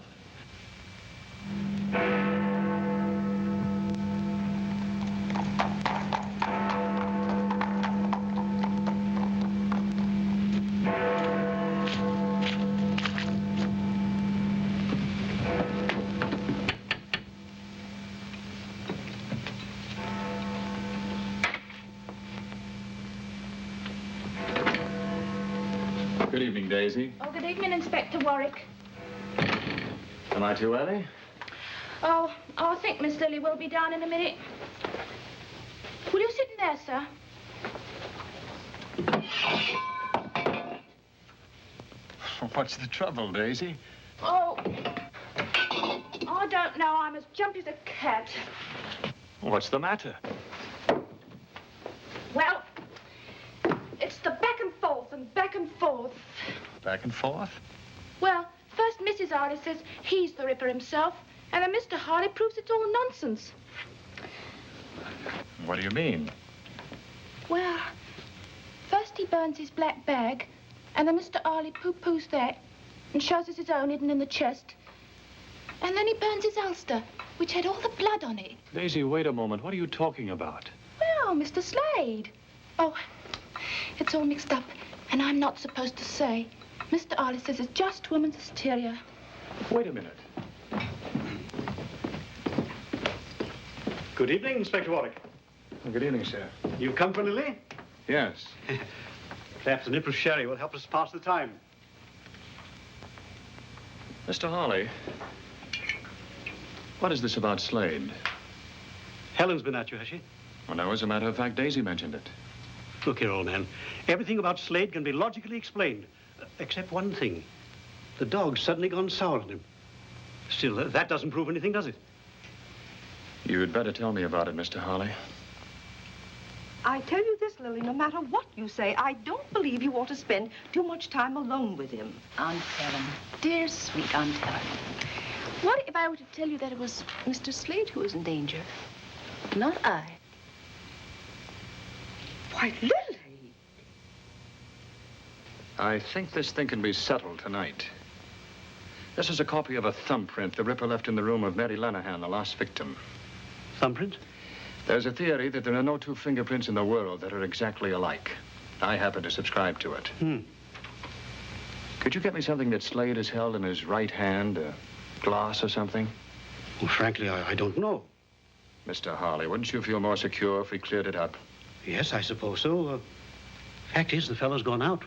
[SPEAKER 16] Good evening, Daisy.
[SPEAKER 9] Oh, good evening, Inspector Warwick.
[SPEAKER 16] Am I too early?
[SPEAKER 9] Oh, I think Miss Lily will be down in a minute. Will you sit in there, sir?
[SPEAKER 16] What's the trouble, Daisy?
[SPEAKER 9] Oh, I don't know. I'm as jumpy as a cat.
[SPEAKER 16] What's the matter?
[SPEAKER 9] Well, it's the back and forth and back and forth.
[SPEAKER 16] Back and forth?
[SPEAKER 9] Well, first Mrs. Harley says he's the Ripper himself, and then Mr. Harley proves it's all nonsense.
[SPEAKER 16] What do you mean?
[SPEAKER 9] Well, first he burns his black bag, and then Mr. Harley poo-poos that and shows us his own hidden in the chest. And then he burns his ulster, which had all the blood on it.
[SPEAKER 16] Daisy, wait a moment. What are you talking about?
[SPEAKER 9] Well, Mr. Slade. Oh, it's all mixed up, and I'm not supposed to say. Mr. Harley says it's just woman's hysteria.
[SPEAKER 16] Wait a minute.
[SPEAKER 5] Good evening, Inspector Warwick.
[SPEAKER 16] Well, good evening, sir.
[SPEAKER 5] You've come for Lily?
[SPEAKER 16] Yes.
[SPEAKER 5] Perhaps a nip of sherry will help us pass the time.
[SPEAKER 16] Mr. Harley, what is this about Slade?
[SPEAKER 5] Helen's been at you, has she?
[SPEAKER 16] Well, no, as a matter of fact, Daisy mentioned it.
[SPEAKER 5] Look here, old man. Everything about Slade can be logically explained, except one thing. The dog's suddenly gone sour on him. Still, that doesn't prove anything, does it?
[SPEAKER 16] You'd better tell me about it, Mr. Harley.
[SPEAKER 6] I tell you this, Lily, no matter what you say, I don't believe you ought to spend too much time alone with him.
[SPEAKER 15] Aunt Helen. Dear, sweet Aunt Helen. What if I were to tell you that it was Mr. Slade who was in danger? Not I.
[SPEAKER 6] Why, Lily!
[SPEAKER 16] I think this thing can be settled tonight. This is a copy of a thumbprint the Ripper left in the room of Mary Lenahan, the last victim.
[SPEAKER 5] Thumbprint?
[SPEAKER 16] There's a theory that there are no two fingerprints in the world that are exactly alike. I happen to subscribe to it. Could you get me something that Slade has held in his right hand, a glass or something?
[SPEAKER 5] Well, frankly, I don't know.
[SPEAKER 16] Mr. Harley, wouldn't you feel more secure if we cleared it up?
[SPEAKER 5] Yes, I suppose so. Fact is, the fellow's gone out.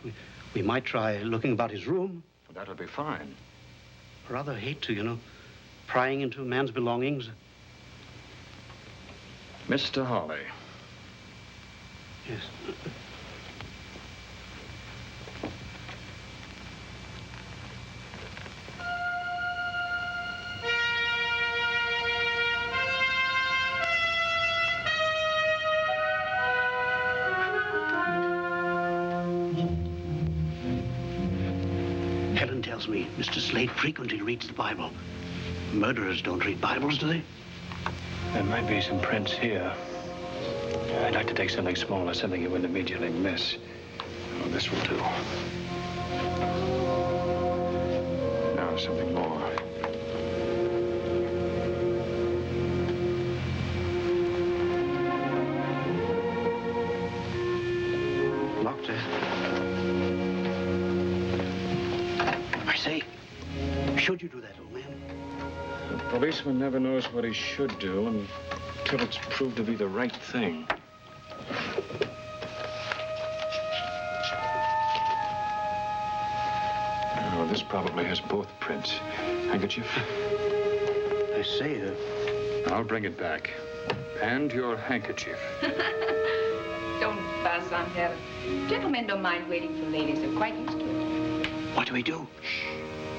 [SPEAKER 5] We might try looking about his room.
[SPEAKER 16] Well, that would be fine.
[SPEAKER 5] I rather hate to, you know, prying into a man's belongings.
[SPEAKER 16] Mr. Harley.
[SPEAKER 5] Yes. Helen tells me Mr. Slade frequently reads the Bible. Murderers don't read Bibles, do they?
[SPEAKER 16] There might be some prints here. I'd like to take something smaller, something you wouldn't immediately miss. Oh, this will do. Now, something more.
[SPEAKER 5] Locked there. I say, should you do that, old man?
[SPEAKER 16] A policeman never knows what he should do until it's proved to be the right thing. Oh, this probably has both prints. Handkerchief?
[SPEAKER 5] I say,
[SPEAKER 16] I'll bring it back. And your handkerchief.
[SPEAKER 15] Don't fuss, Aunt Helen. Gentlemen don't mind waiting for ladies. They're quite used to it.
[SPEAKER 5] What do we do?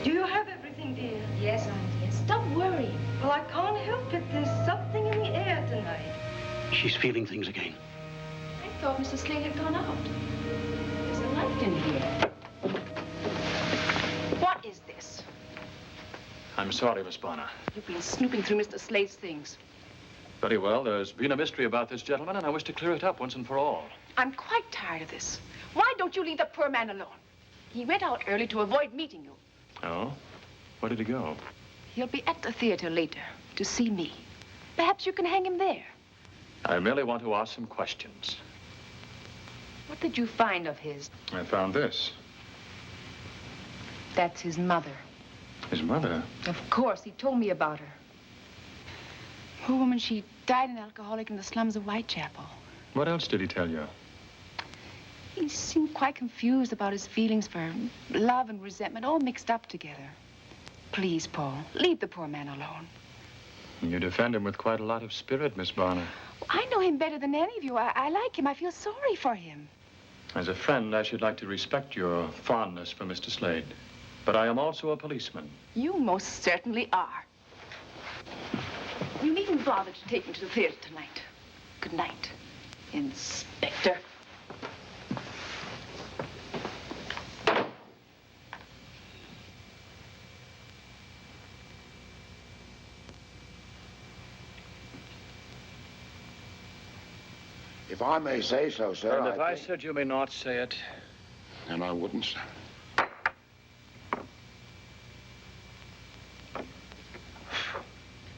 [SPEAKER 6] Do you have everything, dear?
[SPEAKER 15] Yes, Aunt. Yes. Stop worrying.
[SPEAKER 6] Well, I can't help it. There's something in the air tonight.
[SPEAKER 5] She's feeling things again.
[SPEAKER 9] thought Mr. Slade had gone out. There's a light in here. What is this?
[SPEAKER 16] I'm sorry, Miss Bonner.
[SPEAKER 15] You've been snooping through Mr. Slade's things.
[SPEAKER 16] Very well. There's been a mystery about this gentleman, and I wish to clear it up once and for all.
[SPEAKER 15] I'm quite tired of this. Why don't you leave the poor man alone? He went out early to avoid meeting you.
[SPEAKER 16] Oh? Where did he go?
[SPEAKER 15] He'll be at the theater later to see me. Perhaps you can hang him there.
[SPEAKER 16] I merely want to ask some questions.
[SPEAKER 15] What did you find of his?
[SPEAKER 16] I found this.
[SPEAKER 15] That's his mother.
[SPEAKER 16] His mother?
[SPEAKER 15] Of course, he told me about her. Poor woman, she died an alcoholic in the slums of Whitechapel.
[SPEAKER 16] What else did he tell you?
[SPEAKER 15] He seemed quite confused about his feelings for love and resentment, all mixed up together. Please, Paul, leave the poor man alone.
[SPEAKER 16] You defend him with quite a lot of spirit, Miss Bonner.
[SPEAKER 15] I know him better than any of you. I like him. I feel sorry for him.
[SPEAKER 16] As a friend, I should like to respect your fondness for Mr. Slade. But I am also a policeman.
[SPEAKER 15] You most certainly are. You needn't bother to take me to the theater tonight. Good night, Inspector.
[SPEAKER 17] If I may say so, sir.
[SPEAKER 16] And if I said you may not say it?
[SPEAKER 17] Then I wouldn't, sir.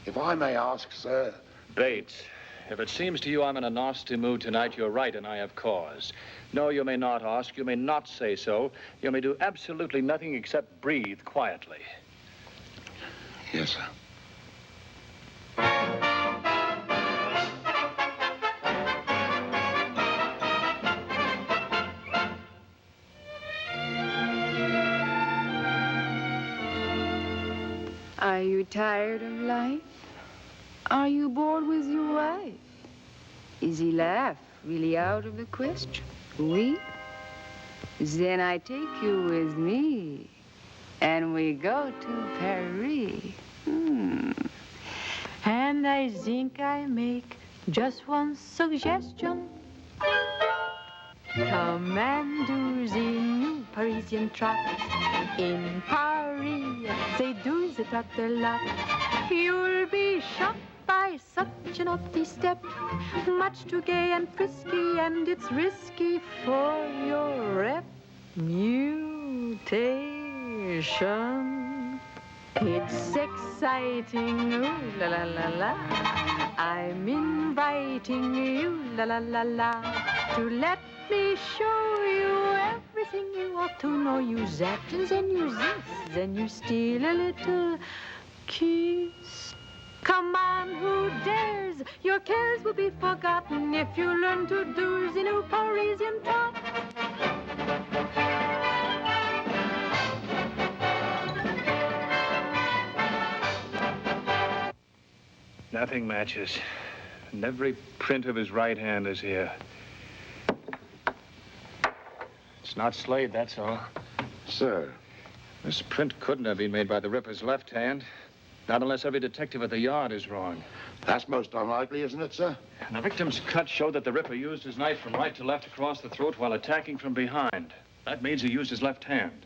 [SPEAKER 17] If I may ask, sir.
[SPEAKER 16] Bates, if it seems to you I'm in a nasty mood tonight, you're right, and I have cause. No, you may not ask. You may not say so. You may do absolutely nothing except breathe quietly.
[SPEAKER 17] Yes, sir.
[SPEAKER 15] Are you tired of life? Are you bored with your wife? Is he laugh really out of the question? Oui? Then I take you with me, and we go to Paris.
[SPEAKER 13] And I think I make just one suggestion. Come and do the new Parisian trot. In Paris, they do the trot a lot. You'll be shocked by such a naughty step. Much too gay and frisky, and it's risky for your reputation. It's exciting, ooh la la la la. I'm inviting you, la la la la, to let me show you everything you ought to know. You that, and then you this, then you steal a little kiss. Come on, who dares? Your cares will be forgotten if you learn to do the new Parisian trot.
[SPEAKER 16] Nothing matches. And every print of his right hand is here. It's not Slade, that's all.
[SPEAKER 17] Sir.
[SPEAKER 16] This print couldn't have been made by the Ripper's left hand. Not unless every detective at the yard is wrong.
[SPEAKER 17] That's most unlikely, isn't it, sir?
[SPEAKER 16] And the victim's cut showed that the Ripper used his knife from right to left across the throat while attacking from behind. That means he used his left hand.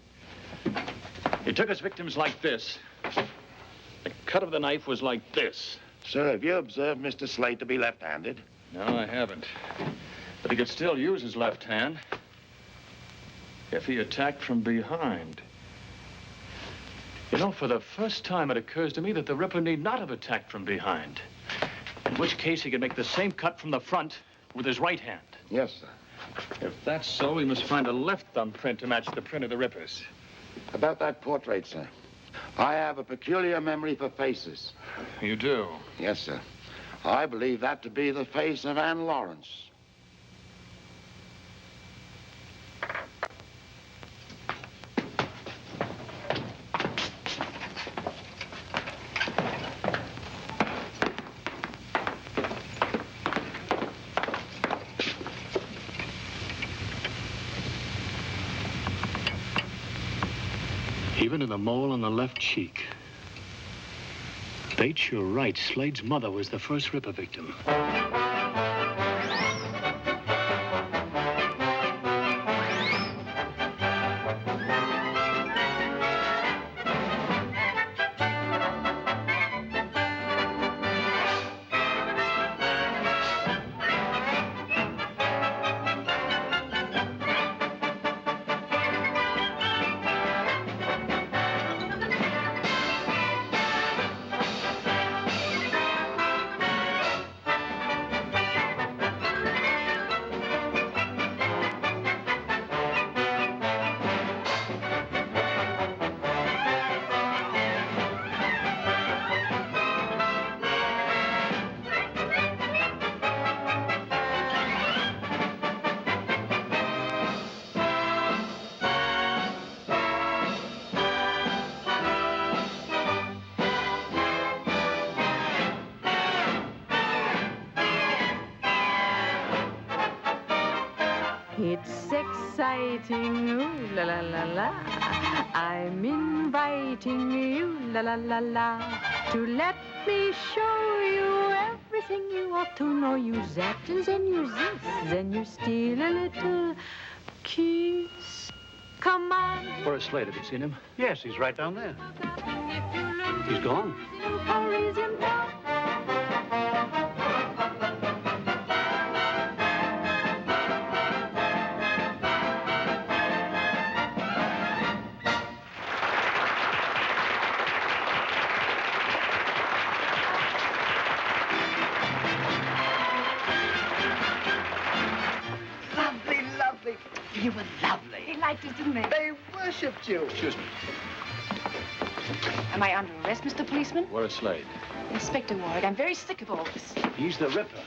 [SPEAKER 16] He took his victims like this. The cut of the knife was like this.
[SPEAKER 17] Sir, have you observed Mr. Slade to be left-handed?
[SPEAKER 16] No, I haven't. But he could still use his left hand if he attacked from behind. You know, for the first time, it occurs to me that the Ripper need not have attacked from behind. In which case, he could make the same cut from the front with his right hand.
[SPEAKER 17] Yes, sir.
[SPEAKER 16] If that's so, we must find a left thumbprint to match the print of the Ripper's.
[SPEAKER 17] About that portrait, sir. I have a peculiar memory for faces.
[SPEAKER 16] You do?
[SPEAKER 17] Yes, sir. I believe that to be the face of Anne Lawrence.
[SPEAKER 5] Even in the mole on the left cheek. Bates, you're right. Slade's mother was the first Ripper victim.
[SPEAKER 13] It's exciting, ooh la la la la. I'm inviting you, la la la la, to let me show you everything you ought to know. You zap and then you zip, then you steal a little kiss. Come on.
[SPEAKER 16] Where's Slade? Have you seen him?
[SPEAKER 5] Yes, he's right down there. He's gone.
[SPEAKER 13] Parisian town.
[SPEAKER 3] Lovely, lovely. You were lovely.
[SPEAKER 15] They liked us, didn't they?
[SPEAKER 3] They worshipped you.
[SPEAKER 16] Excuse me.
[SPEAKER 15] Am I under arrest, Mr. Policeman?
[SPEAKER 16] Where's Slade?
[SPEAKER 15] Inspector Warwick, I'm very sick of all this.
[SPEAKER 16] He's the Ripper.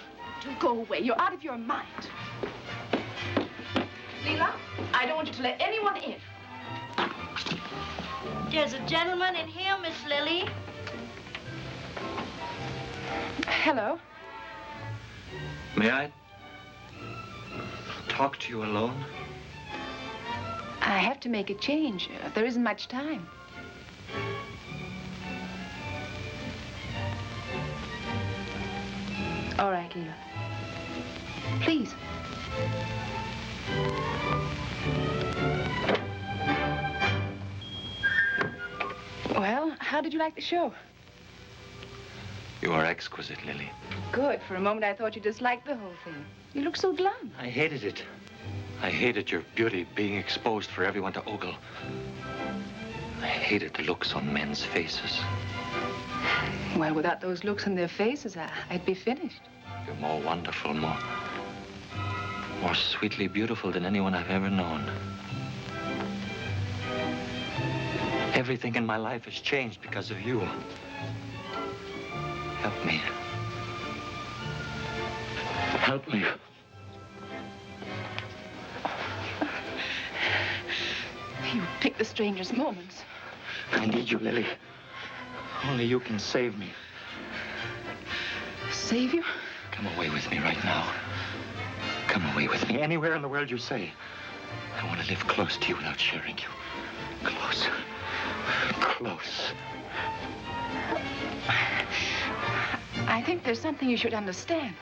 [SPEAKER 15] Do go away. You're out of your mind. Leela, I don't want you to let anyone in.
[SPEAKER 11] There's a gentleman in here, Miss Lily.
[SPEAKER 15] Hello.
[SPEAKER 7] May I talk to you alone?
[SPEAKER 15] I have to make a change. There isn't much time. All right, Leela. Please. Well, how did you like the show?
[SPEAKER 7] You are exquisite, Lily.
[SPEAKER 15] Good. For a moment, I thought you disliked the whole thing. You look so glum.
[SPEAKER 7] I hated it. I hated your beauty being exposed for everyone to ogle. I hated the looks on men's faces.
[SPEAKER 15] Well, without those looks on their faces, I'd be finished.
[SPEAKER 7] You're more wonderful, more sweetly beautiful than anyone I've ever known. Everything in my life has changed because of you. Help me. Help me.
[SPEAKER 15] You pick the stranger's moments.
[SPEAKER 7] I need you, Lily. Only you can save me.
[SPEAKER 15] Save you?
[SPEAKER 7] Come away with me right now. Come away with me. Anywhere in the world you say. I want to live close to you without sharing you. Close. Close.
[SPEAKER 15] I think there's something you should understand.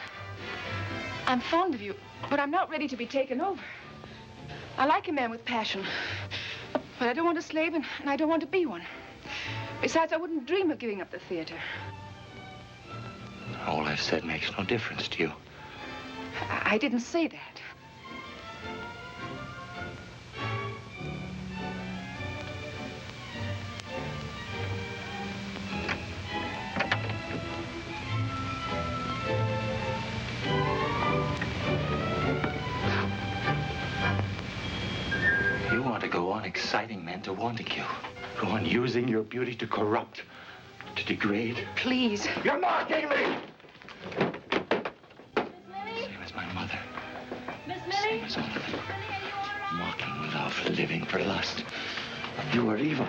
[SPEAKER 15] I'm fond of you, but I'm not ready to be taken over. I like a man with passion, but I don't want a slave, and I don't want to be one. Besides, I wouldn't dream of giving up the theater.
[SPEAKER 7] All I've said makes no difference to you.
[SPEAKER 15] I didn't say that.
[SPEAKER 7] You want to go on exciting men to wanting you. Go on using your beauty to corrupt, to degrade.
[SPEAKER 15] Please.
[SPEAKER 7] You're mocking me!
[SPEAKER 11] Lily?
[SPEAKER 7] Same as my mother.
[SPEAKER 11] Miss
[SPEAKER 7] Same
[SPEAKER 11] Lily?
[SPEAKER 7] as all of them.
[SPEAKER 11] Lily, are you all right?
[SPEAKER 7] Mocking love, living for lust. You are evil.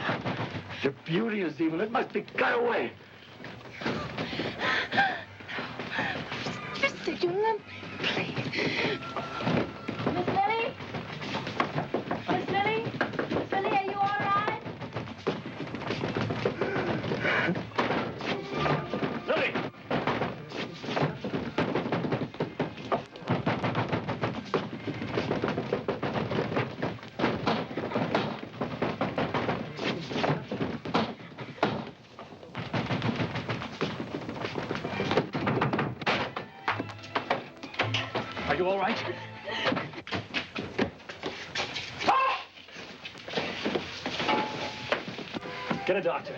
[SPEAKER 7] Your beauty is evil. It must be cut away.
[SPEAKER 15] Just that you love me. Please.
[SPEAKER 11] Miss Lily? Miss Lily? Miss Lily, are you all right?
[SPEAKER 7] Lily!
[SPEAKER 16] Are you all right? Get a doctor.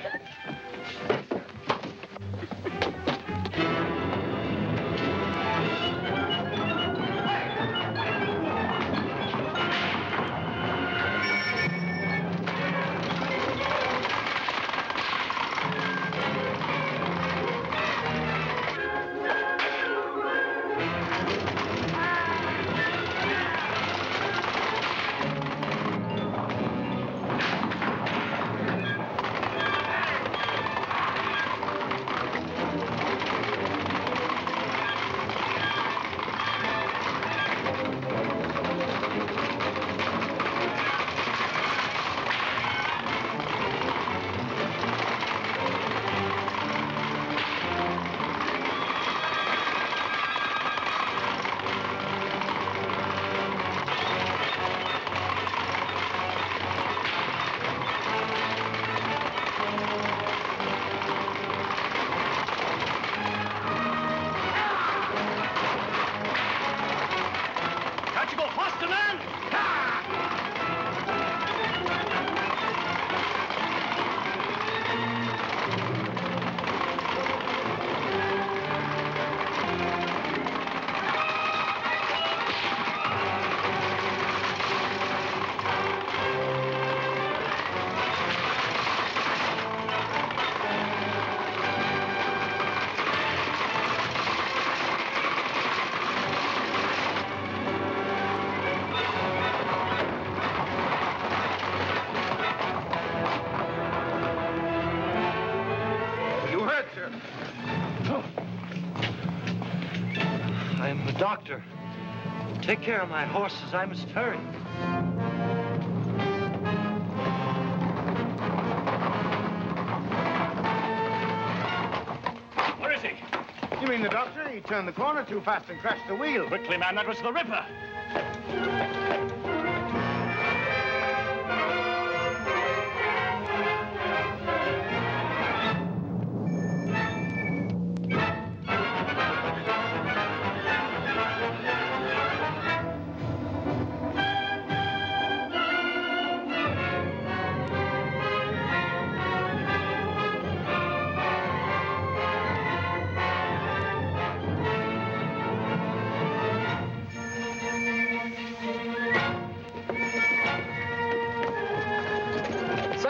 [SPEAKER 19] I'm a doctor. Take care of my horses. I must hurry.
[SPEAKER 16] Where is he?
[SPEAKER 2] You mean the doctor? He turned the corner too fast and crashed the wheel.
[SPEAKER 16] Quickly, man, that was the Ripper.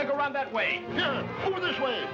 [SPEAKER 16] Go around that way.
[SPEAKER 14] Here, over this way.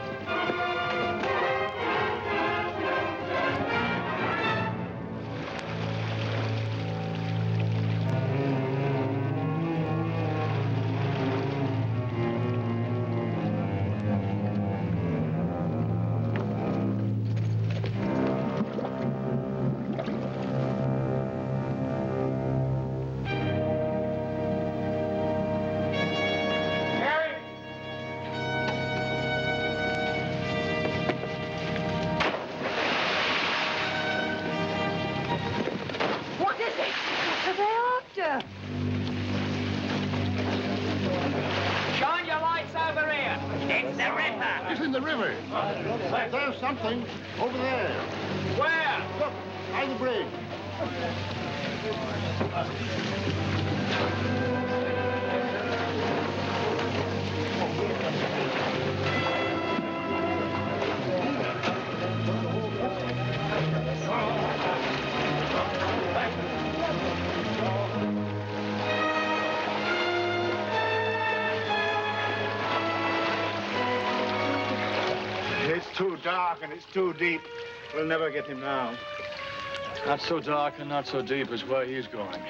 [SPEAKER 8] Shine your lights over here. It's the Ripper.
[SPEAKER 14] It's in the river. There's something over there.
[SPEAKER 8] Where?
[SPEAKER 14] Look, by the bridge.
[SPEAKER 2] It's too dark and it's too deep. We'll never get him now.
[SPEAKER 16] Not so dark and not so deep as where he's going.